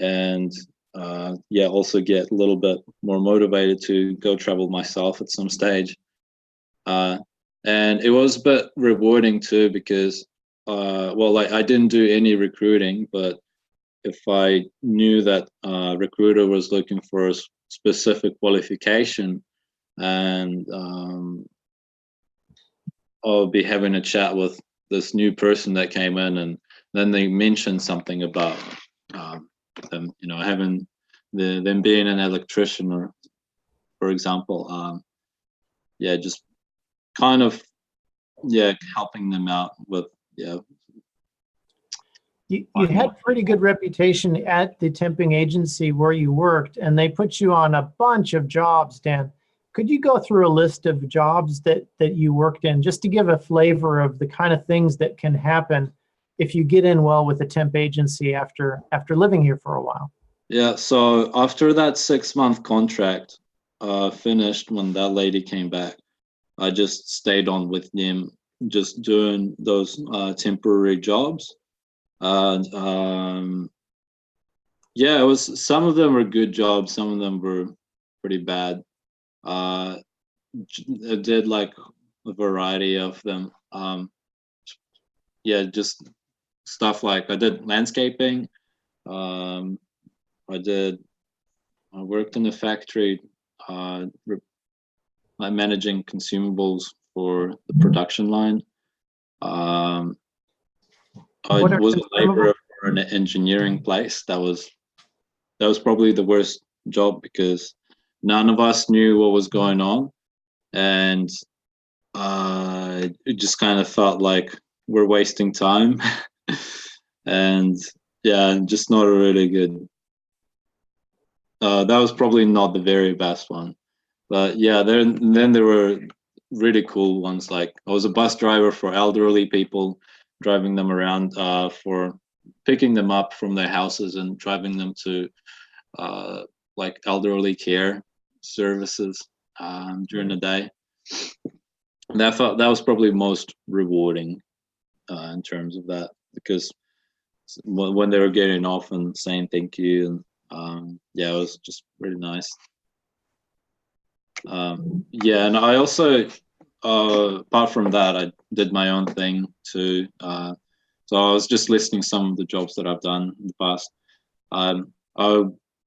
and also get a little bit more motivated to go travel myself at some stage. And it was a bit rewarding too, because I didn't do any recruiting, but if I knew that a recruiter was looking for a specific qualification, and I'll be having a chat with this new person that came in, and then they mentioned something about them, having them being an electrician, or, for example, just kind of helping them out with You had pretty good reputation at the temping agency where you worked, and they put you on a bunch of jobs, Dan. Could you go through a list of jobs that you worked in, just to give a flavor of the kind of things that can happen if you get in well with a temp agency after living here for a while? Yeah, so after that 6-month contract finished, when that lady came back, I just stayed on with them, just doing those temporary jobs. And it was, some of them were good jobs, some of them were pretty bad. I did like a variety of them. Just stuff like I did landscaping. I worked in a factory, managing consumables for the production line. I was a laborer for an engineering place. That was probably the worst job, because none of us knew what was going on, and it just kind of felt like we're wasting time. And just not a really good. That was probably not the very best one, but then there were really cool ones. Like I was a bus driver for elderly people, driving them around, for picking them up from their houses and driving them to like elderly care services during the day. And that was probably most rewarding in terms of that, because when they were getting off and saying thank you, and it was just really nice. And I also, apart from that, I did my own thing too. So I was just listing some of the jobs that I've done in the past.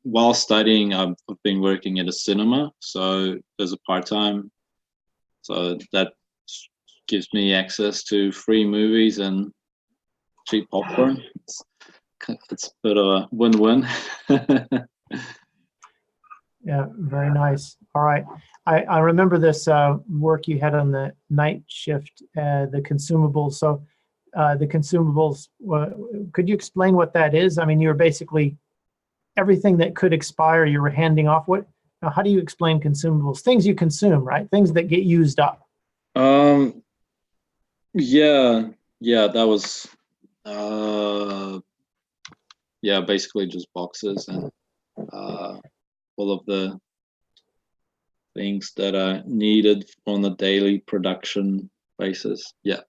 While studying, I've been working at a cinema, so as a part-time. So that gives me access to free movies and cheap popcorn. It's a bit of a win-win. Yeah, very nice. All right. I remember this work you had on the night shift, the consumables. So the consumables, could you explain what that is? I mean, you were basically, everything that could expire, you were handing off. How do you explain consumables? Things you consume, right? Things that get used up. That was basically just boxes and all of the things that are needed on a daily production basis. Yeah.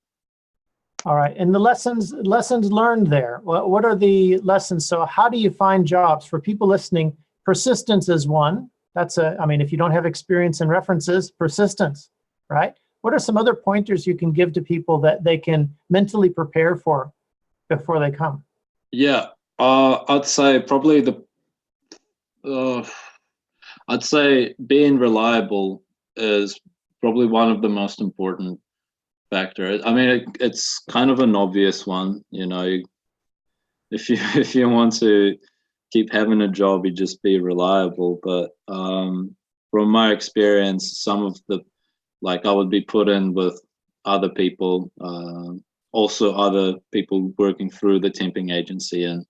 All right. And the lessons learned there. What are the lessons? So how do you find jobs? For people listening, persistence is one. If you don't have experience and references, persistence, right? What are some other pointers you can give to people that they can mentally prepare for before they come? Yeah, I'd say probably I'd say being reliable is probably one of the most important factors. I mean, it's kind of an obvious one, if you want to keep having a job, you just be reliable. But from my experience, some of the, like, I would be put in with other people also other people working through the temping agency. And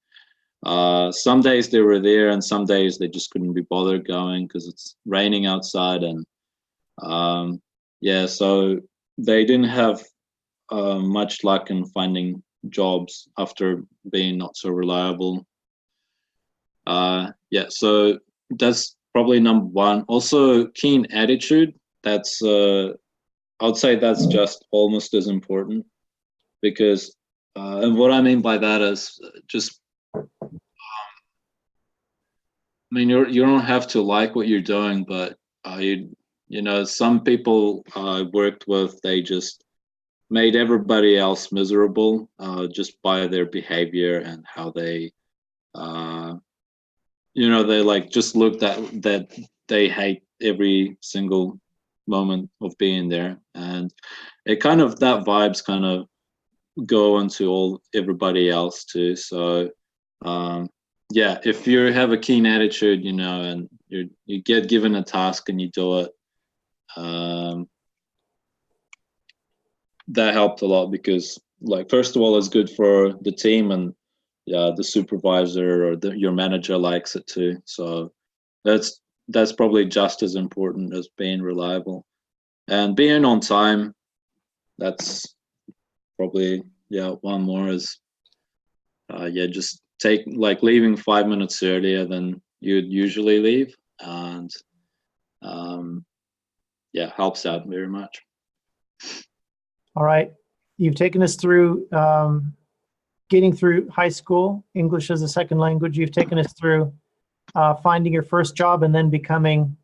some days they were there, and some days they just couldn't be bothered going because it's raining outside. And yeah, so they didn't have much luck in finding jobs after being not so reliable. Yeah, so that's probably number one. Also, keen attitude. That's I would say that's just almost as important, because and what I mean by that is just I mean, you don't have to like what you're doing, but you know, some people I worked with, they just made everybody else miserable just by their behavior and how they you know, they like just looked at that they hate every single moment of being there. And it kind of, that vibes kind of go into everybody else too. So yeah, if you have a keen attitude, you know, and you get given a task and you do it, that helped a lot, because like, first of all, it's good for the team, and yeah, the supervisor or your manager likes it too. So that's probably just as important as being reliable. And being on time, that's probably, yeah, one more is yeah, just leaving 5 minutes earlier than you'd usually leave, and yeah, helps out very much. All right. You've taken us through getting through high school, English as a second language. You've taken us through finding your first job and then becoming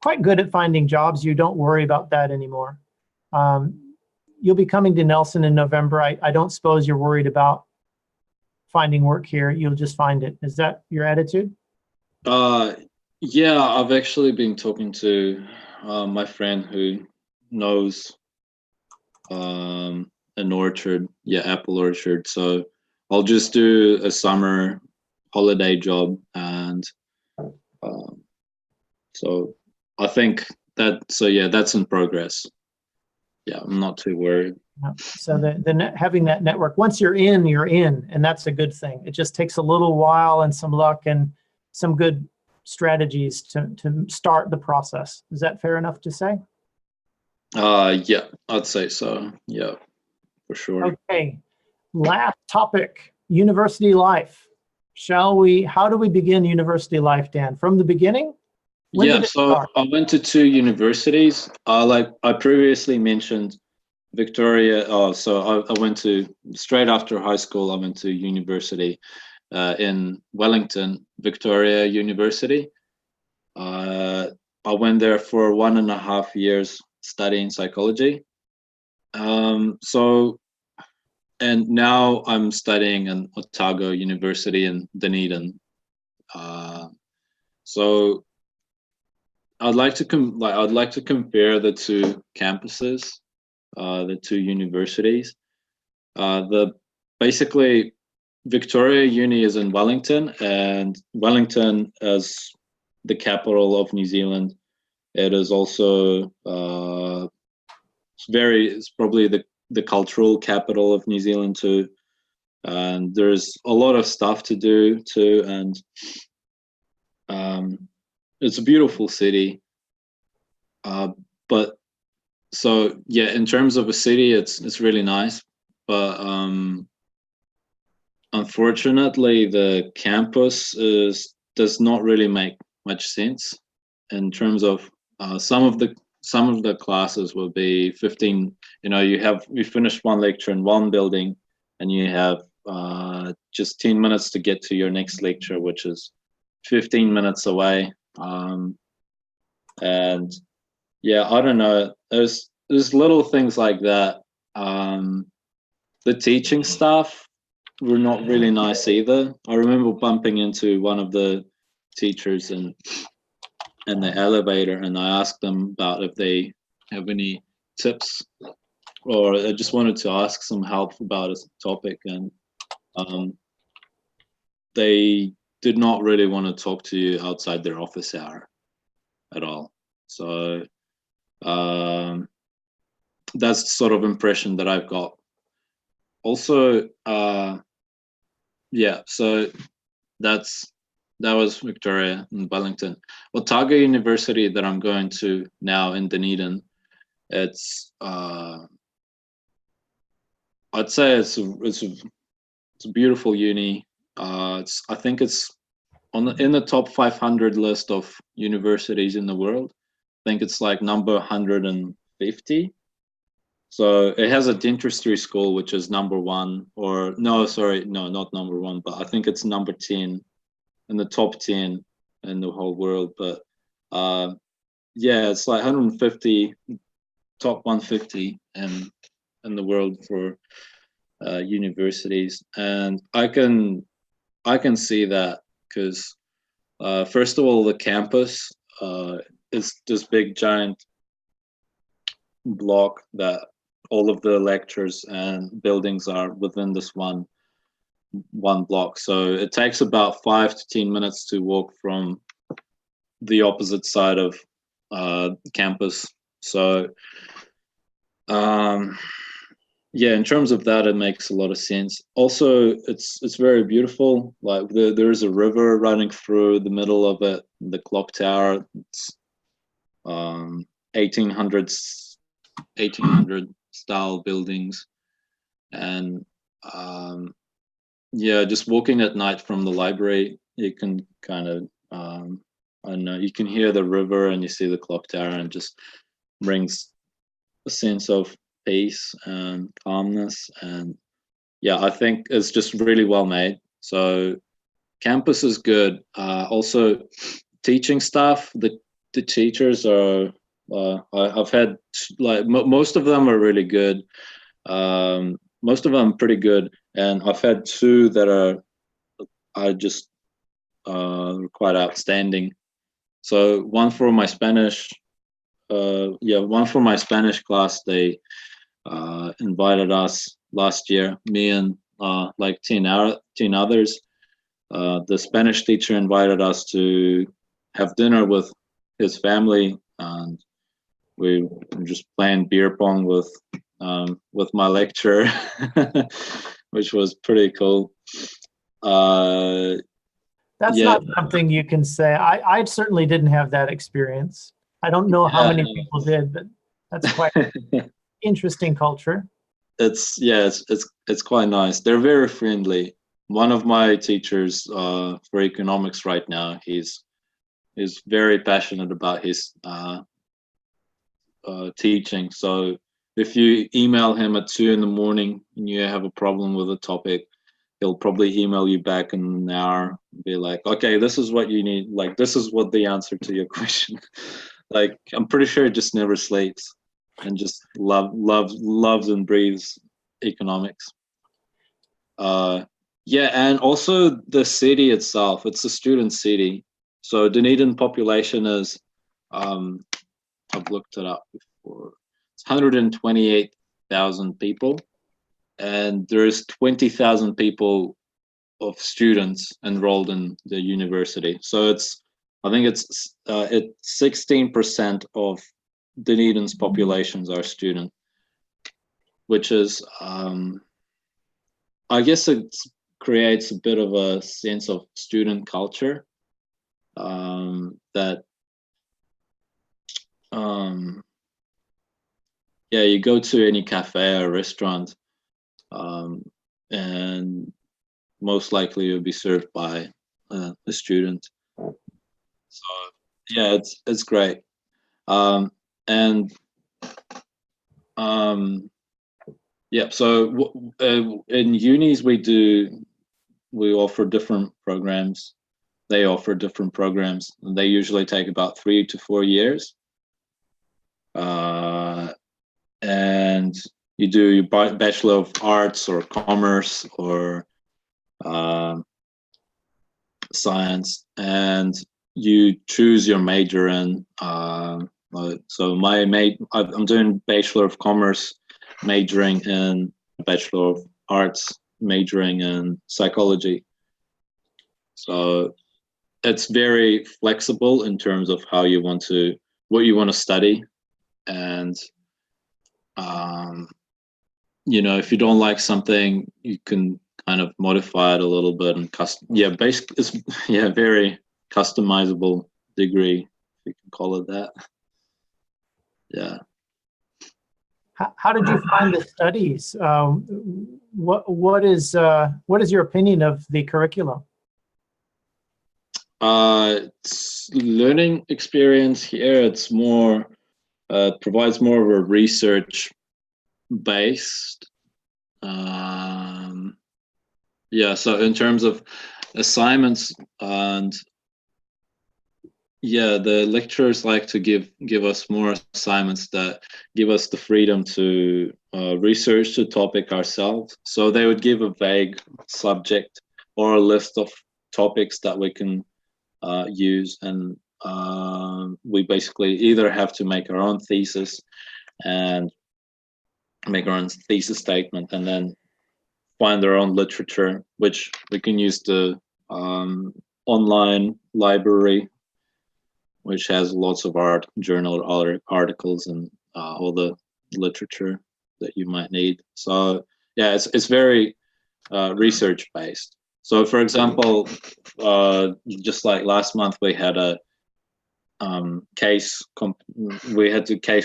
quite good at finding jobs. You don't worry about that anymore. You'll be coming to Nelson in November. I don't suppose you're worried about finding work here. You'll just find it. Is that your attitude? Yeah, I've actually been talking to my friend who knows an orchard, yeah, apple orchard. So I'll just do a summer holiday job, and so I think that, so yeah, that's in progress. Yeah, I'm not too worried. So having that network, once you're in, and that's a good thing. It just takes a little while and some luck and some good strategies to start the process. Is that fair enough to say? Yeah, I'd say so. Yeah, for sure. Okay, last topic, university life. How do we begin university life, Dan? From the beginning? Yeah, so I went to 2 universities. Like I previously mentioned, Victoria. Oh, so I went to, straight after high school, I went to university in Wellington, Victoria University. I went there for 1.5 years studying psychology. So, and now I'm studying in Otago University in Dunedin. So I'd like to compare the 2 campuses, the 2 universities. Basically Victoria Uni is in Wellington, and Wellington as the capital of New Zealand, it is also it's probably the cultural capital of New Zealand too, and there's a lot of stuff to do too, and it's a beautiful city. But so yeah, in terms of a city, it's really nice, but unfortunately the campus does not really make much sense in terms of some of the classes will be 15, you know, you finish one lecture in one building and you have just 10 minutes to get to your next lecture, which is 15 minutes away. And yeah, I don't know, there's little things like that. The teaching staff were not really nice either. I remember bumping into one of the teachers in the elevator, and I asked them about if they have any tips, or I just wanted to ask some help about a topic, and they did not really want to talk to you outside their office hour at all. So that's the sort of impression that I've got also, yeah, so that was Victoria and Wellington. Otago University that I'm going to now in Dunedin, it's I'd say it's a beautiful uni. I think it's in the top 500 list of universities in the world. I think it's like number 150. So it has a dentistry school, which is number 1, or no, sorry, no, not number 1, but I think it's number 10 in the top 10 in the whole world. But yeah, it's like 150, top 150 in the world for universities, and I can see that because first of all, the campus is this big giant block that all of the lectures and buildings are within this one block. So it takes about 5 to 10 minutes to walk from the opposite side of campus. So yeah, in terms of that, it makes a lot of sense. Also, it's very beautiful. Like there's a river running through the middle of it. The clock tower, it's 1800 style buildings, and yeah, just walking at night from the library, you can kind of I don't know, you can hear the river and you see the clock tower, and just brings a sense of peace and calmness. And yeah, I think it's just really well made. So campus is good. Also, teaching staff, the teachers are I've had like most of them are really good. Most of them pretty good, and I've had 2 that are just quite outstanding. So one for my Spanish class. They invited us last year, me and like 10 others. The Spanish teacher invited us to have dinner with his family, and we were just playing beer pong with my lecturer, which was pretty cool. That's yeah. not something you can say. I certainly didn't have that experience. I don't know how many people did, but that's quite interesting culture. It's quite nice. They're very friendly. One of my teachers for economics right now, he's very passionate about his teaching. So if you email him at 2 in the morning and you have a problem with a topic, he'll probably email you back in an hour and be like, okay, this is what you need. Like, this is what the answer to your question. Like, I'm pretty sure he just never sleeps and just loves and breathes economics. Yeah, and also the city itself, it's a student city. So Dunedin population is, I've looked it up before, it's 128,000 people, and there's 20,000 people of students enrolled in the university. So I think it's 16% of Dunedin's populations are student, which is, I guess it creates a bit of a sense of student culture that, yeah, you go to any cafe or restaurant, and most likely you'll be served by a student. So yeah, it's great. And yeah, so in unis we offer different programs. They offer different programs, and they usually take about 3 to 4 years. And you do your Bachelor of Arts or Commerce or Science, and you choose your major in. So I'm doing Bachelor of Commerce, majoring in Bachelor of Arts, majoring in Psychology. So it's very flexible in terms of what you want to study, and if you don't like something, you can kind of modify it a little bit and basically it's very customizable degree, if you can call it that. Yeah. How did you find the studies? What is your opinion of the curriculum? It's learning experience here. It's more provides more of a research based. So in terms of assignments, and the lecturers like to give us more assignments that give us the freedom to research the topic ourselves. So they would give a vague subject or a list of topics that we can use, and we basically either have to make our own thesis and make our own thesis statement, and then find our own literature, which we can use the online library, which has lots of journal articles and all the literature that you might need. So it's very research based. So for example, just like last month, we had a case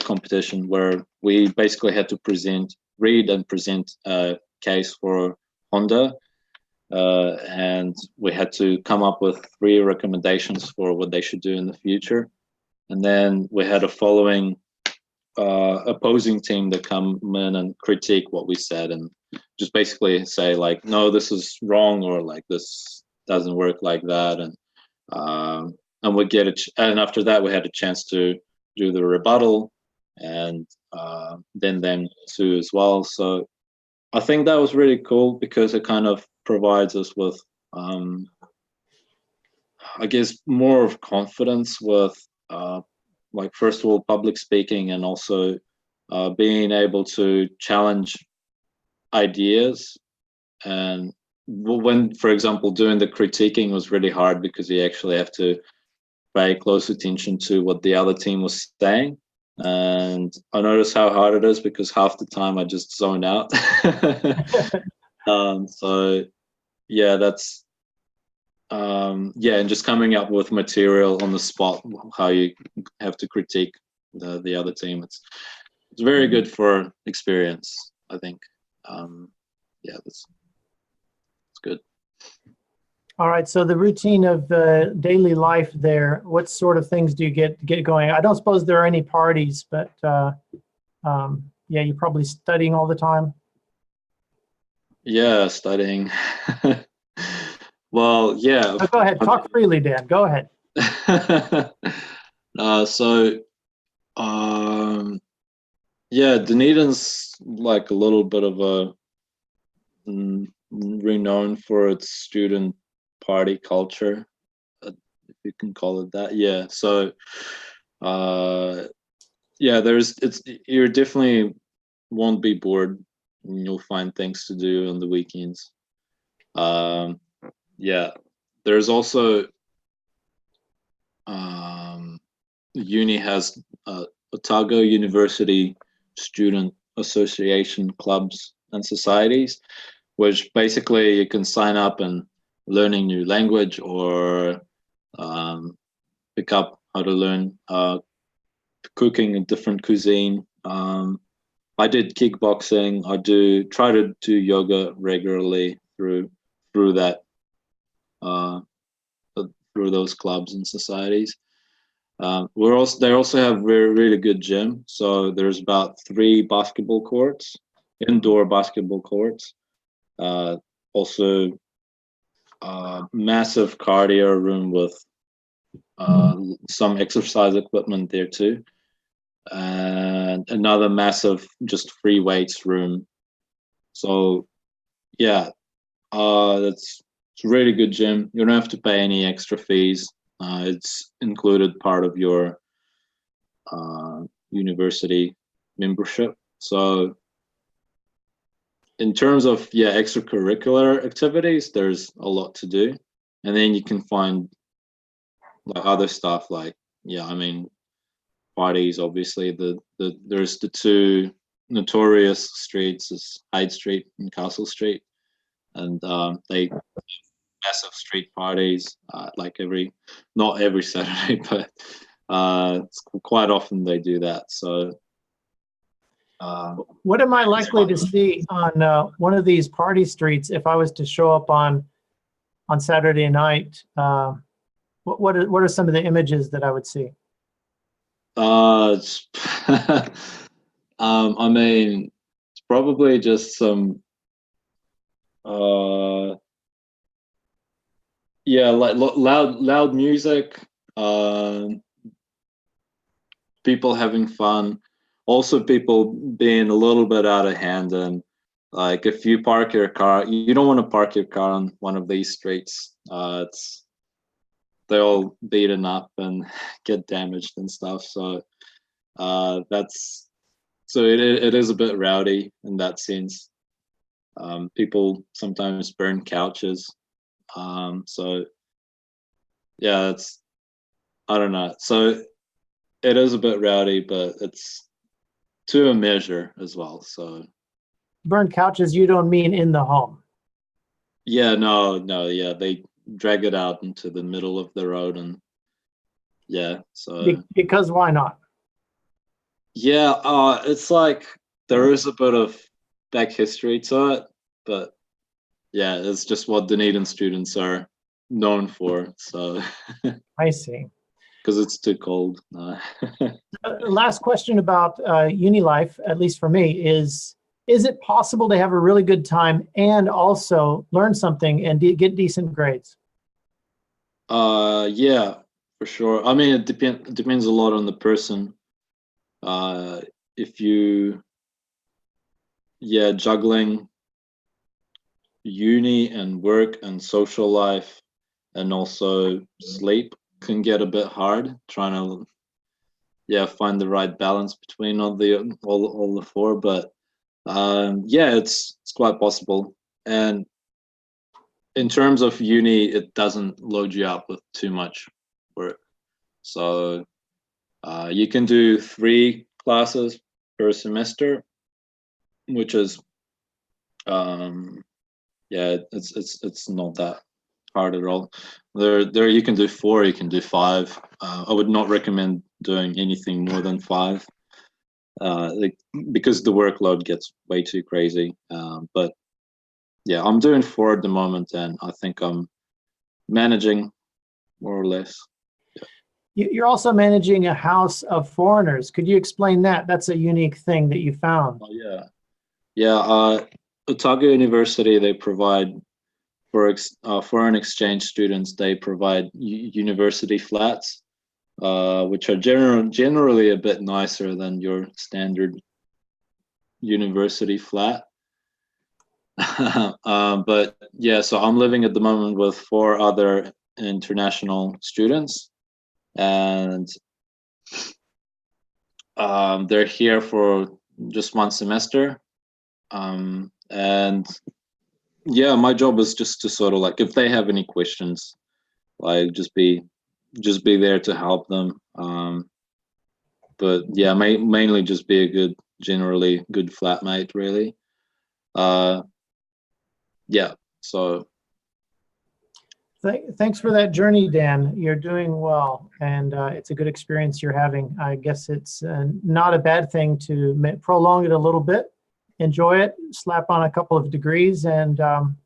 competition where we basically had to read and present a case for Honda, and we had to come up with 3 recommendations for what they should do in the future. And then we had a following opposing team that come in and critique what we said, and just basically say like, no, this is wrong, or like this doesn't work like that. And we get it. And after that, we had a chance to do the rebuttal, and then them too as well. So I think that was really cool because it kind of provides us with, I guess, more of confidence with, like, first of all, public speaking, and also being able to challenge ideas. And when, for example, doing the critiquing was really hard because you actually have to pay close attention to what the other team was saying. And I noticed how hard it is because half the time I just zone out. So yeah, that's and just coming up with material on the spot, how you have to critique the other team. It's very good for experience, I think. That's good. All right. So the routine of daily life there, what sort of things do you get going? I don't suppose there are any parties, but you're probably studying all the time. Yeah, studying. Well, yeah. Go ahead. Talk freely, Dan. Go ahead. Dunedin's like a little bit of a renowned for its student party culture, if you can call it that. Yeah. So, you definitely won't be bored, and you'll find things to do on the weekends. There's also uni has Otago University Student Association clubs and societies, which basically you can sign up and learning new language, or pick up how to learn cooking a different cuisine. I did kickboxing. I try to do yoga regularly through that through those clubs and societies. They also have really good gym. So there's about 3 basketball courts, indoor basketball courts. Also massive cardio room with some exercise equipment there too, and another massive just free weights room. So it's a really good gym. You don't have to pay any extra fees. It's included part of your university membership. So in terms of extracurricular activities, there's a lot to do, and then you can find like other stuff like parties. Obviously, there's the 2 notorious streets is Hyde Street and Castle Street, and they massive street parties like not every Saturday, but it's quite often they do that. So what am I likely to see on one of these party streets if I was to show up on Saturday night? What are some of the images that I would see? I mean, it's probably just some yeah, like loud music, people having fun, also people being a little bit out of hand. And like if you park your car, you don't want to park your car on one of these streets. They're all beaten up and get damaged and stuff. So it is a bit rowdy in that sense. People sometimes burn couches. So yeah, I don't know. So it is a bit rowdy, but it's to a measure as well. So burn couches, you don't mean in the home? Yeah, no, yeah, they drag it out into the middle of the road, and yeah, so because why not? Yeah, it's like there is a bit of back history to it, but yeah, it's just what Dunedin students are known for. So I see. Because it's too cold. Last question about uni life, at least for me, is it possible to have a really good time and also learn something and get decent grades? Yeah, for sure. I mean, it depends a lot on the person. If you, juggling uni and work and social life and also sleep can get a bit hard, trying to find the right balance between all the four. But it's quite possible. And in terms of uni, it doesn't load you up with too much work. So you can do 3 classes per semester, which is it's not that hard at all. There you can do 4, you can do 5. I would not recommend doing anything more than 5, because the workload gets way too crazy. But yeah, I'm doing 4 at the moment, and I think I'm managing more or less. You're also managing a house of foreigners. Could you explain that? That's a unique thing that you found. Oh, yeah. Otago University, they provide for foreign exchange students. They provide university flats, which are generally a bit nicer than your standard university flat. But yeah, so I'm living at the moment with 4 other international students, and they're here for just 1 semester. And yeah, my job is just to sort of like, if they have any questions, like just be there to help them. But yeah, mainly just be a generally good flatmate, really. Yeah, so thanks for that journey, Dan. You're doing well, and it's a good experience you're having. I guess it's not a bad thing to prolong it a little bit, enjoy it, slap on a couple of degrees, and come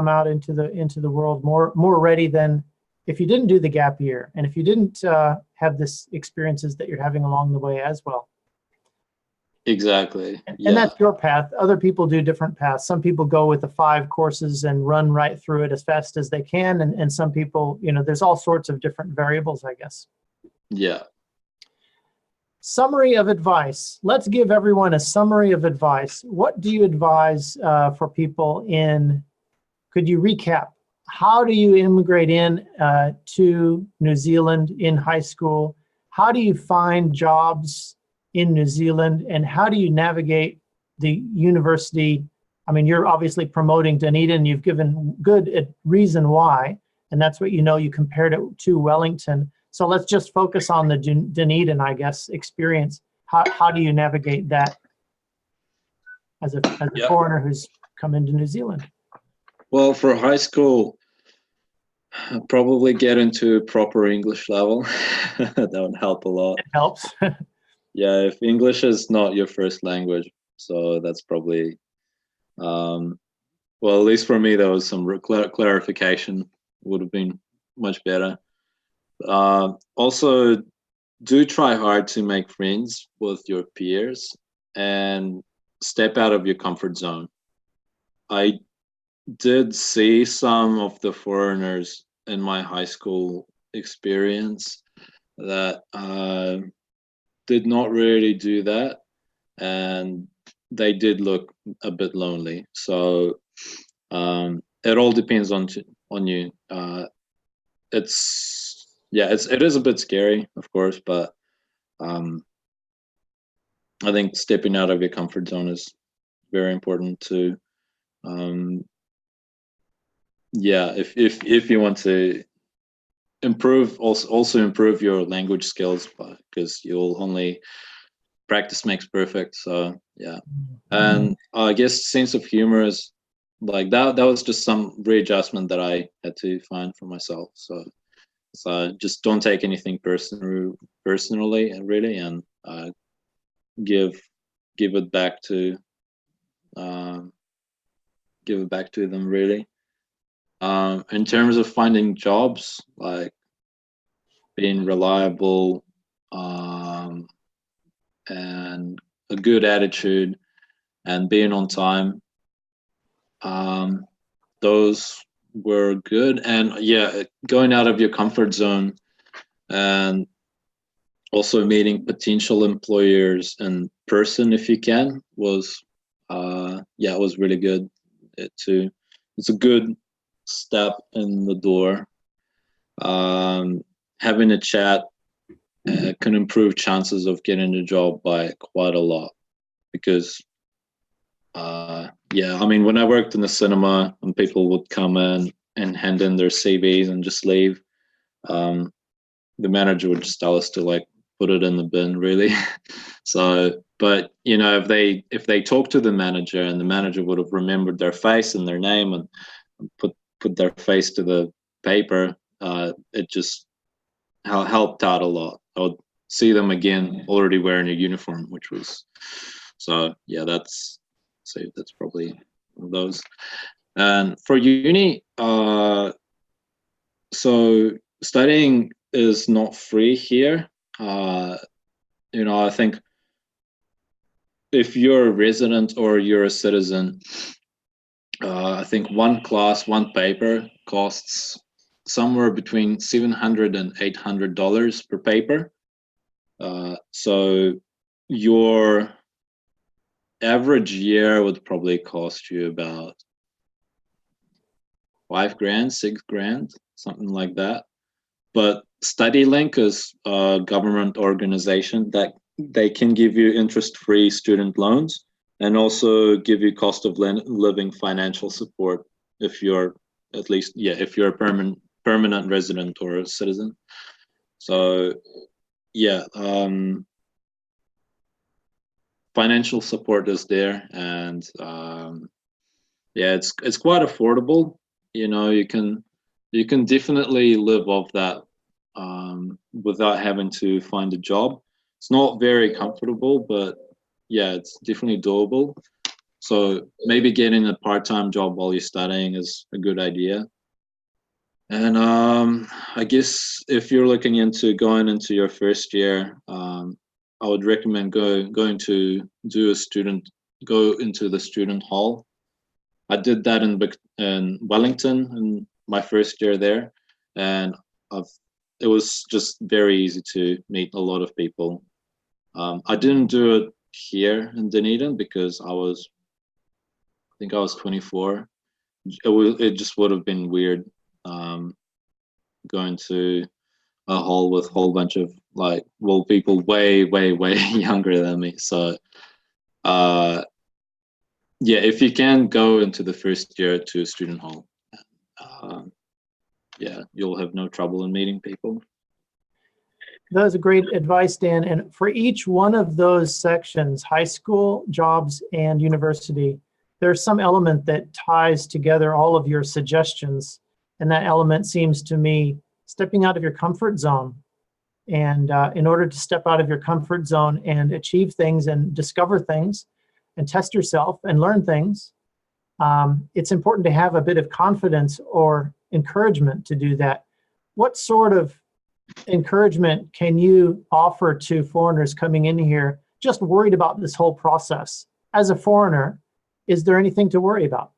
out into the world more ready than if you didn't do the gap year, and if you didn't have this experiences that you're having along the way as well. Exactly. And that's your path. Other people do different paths. Some people go with the 5 courses and run right through it as fast as they can. And some people, there's all sorts of different variables, I guess. Yeah. Summary of advice. Let's give everyone a summary of advice. What do you advise for people could you recap? How do you immigrate to New Zealand in high school? How do you find jobs in New Zealand, and how do you navigate the university? I mean, you're obviously promoting Dunedin. You've given good reason why, and that's what you compared it to Wellington. So let's just focus on the Dunedin, I guess, experience. how do you navigate that as a Yeah. foreigner who's come into New Zealand? Well, for high school, probably get into proper English level. That would help a lot. It helps. Yeah, if English is not your first language, so that's probably, well, at least for me, there was some clarification would have been much better. Also, do try hard to make friends with your peers and step out of your comfort zone. I did see some of the foreigners in my high school experience that did not really do that, and they did look a bit lonely. So it all depends on you. It is a bit scary, of course, but I think stepping out of your comfort zone is very important to if you want to improve, also improve your language skills, because you'll only practice makes perfect. So yeah. And I guess sense of humor is like that was just some readjustment that I had to find for myself. So just don't take anything personally really, and give it back to them really. In terms of finding jobs, like being reliable and a good attitude and being on time, those were good. And yeah, going out of your comfort zone and also meeting potential employers in person if you can was it was really good. It's a good step in the door. Having a chat can improve chances of getting a job by quite a lot, because I mean, when I worked in the cinema and people would come in and hand in their CVs and just leave, the manager would just tell us to like put it in the bin really. So but you know, if they talk to the manager and the manager would have remembered their face and their name and put their face to the paper, it just helped out a lot. I would see them again already wearing a uniform, which was that's probably one of those. And for uni, so studying is not free here. I think if you're a resident or you're a citizen, I think one class, one paper costs somewhere between $700 and $800 per paper. So your average year would probably cost you about $5,000, $6,000, something like that. But StudyLink is a government organization that they can give you interest-free student loans and also give you cost of living financial support if you're if you're a permanent resident or a citizen. So financial support is there, and it's quite affordable. You can definitely live off that without having to find a job. It's not very comfortable, but it's definitely doable. So maybe getting a part-time job while you're studying is a good idea. And I guess if you're looking into going into your first year, I would recommend go into the student hall. I did that in Wellington in my first year there, and it was just very easy to meet a lot of people. I didn't do it here in Dunedin because I think I was 24. It just would have been weird going to a hall with a whole bunch of people way younger than me. So if you can go into the first year to a student hall, you'll have no trouble in meeting people. That was a great advice, Dan. And for each one of those sections, high school, jobs, and university, there's some element that ties together all of your suggestions. And that element seems to me stepping out of your comfort zone. And in order to step out of your comfort zone and achieve things and discover things and test yourself and learn things, it's important to have a bit of confidence or encouragement to do that. What sort of encouragement can you offer to foreigners coming in here just worried about this whole process? As a foreigner, is there anything to worry about?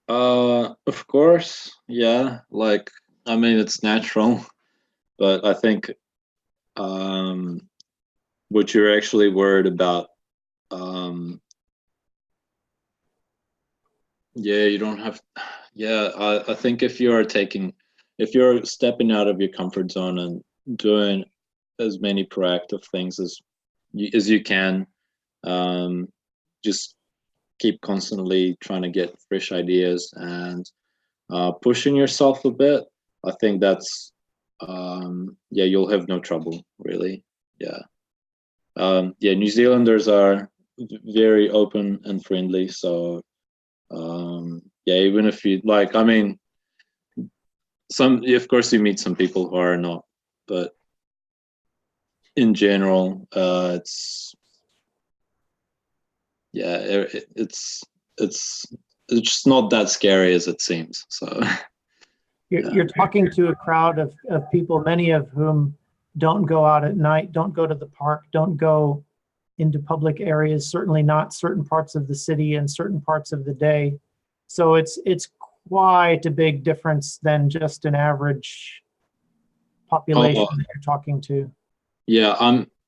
Of course, yeah. Like, I mean, it's natural, but I think what you're actually worried about, yeah, you don't have, yeah, I think if you're stepping out of your comfort zone and doing as many proactive things as you can, just keep constantly trying to get fresh ideas and pushing yourself a bit, I think that's, yeah, you'll have no trouble, really. Yeah. Yeah, New Zealanders are very open and friendly, so yeah, even if you like, I mean, of course you meet some people who are not, but in general, it's, yeah, it's just not that scary as it seems. So You're talking to a crowd of people, many of whom don't go out at night, don't go to the park, don't go into public areas, certainly not certain parts of the city and certain parts of the day. So it's quite a big difference than just an average population that you're talking to. Yeah,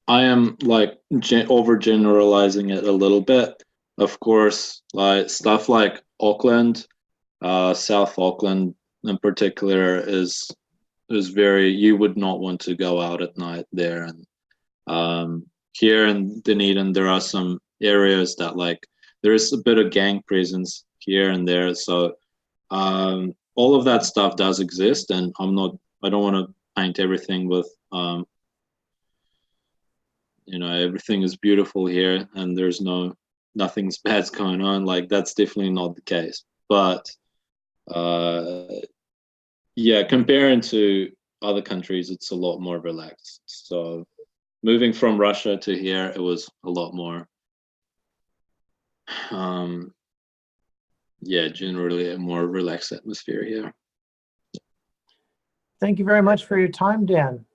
I am like overgeneralizing it a little bit. Of course, like stuff like Auckland, South Auckland in particular is very, you would not want to go out at night there. And here in Dunedin, there are some areas that, like, there is a bit of gang presence here and there. So all of that stuff does exist, and I don't want to paint everything with you know, everything is beautiful here and there's nothing's bad's going on. Like, that's definitely not the case. But yeah, comparing to other countries, it's a lot more relaxed. So moving from Russia to here, it was a lot more yeah, generally a more relaxed atmosphere here. Thank you very much for your time, Dan.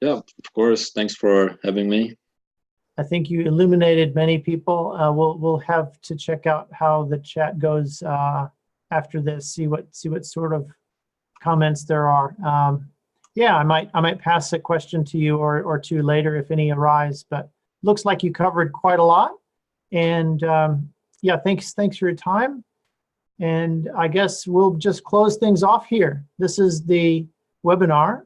Yeah, of course. Thanks for having me. I think you illuminated many people. We'll have to check out how the chat goes after this. See what sort of comments there are. Yeah, I might pass a question to you or two later if any arise. But looks like you covered quite a lot. And yeah, thanks for your time. And I guess we'll just close things off here. This is the webinar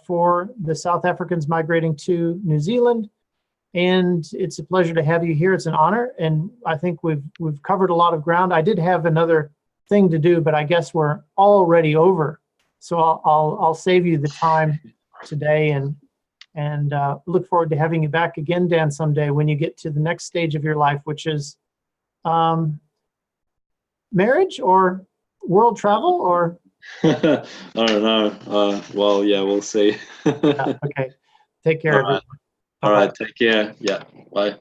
for the South Africans migrating to New Zealand. And it's a pleasure to have you here. It's an honor. And I think we've covered a lot of ground. I did have another thing to do, but I guess we're already over. So I'll save you the time today and look forward to having you back again, Dan, someday when you get to the next stage of your life, which is marriage or world travel or? I don't know. Well, yeah, we'll see. Yeah, okay. Take care, everyone. All right. Take care. Yeah. Bye.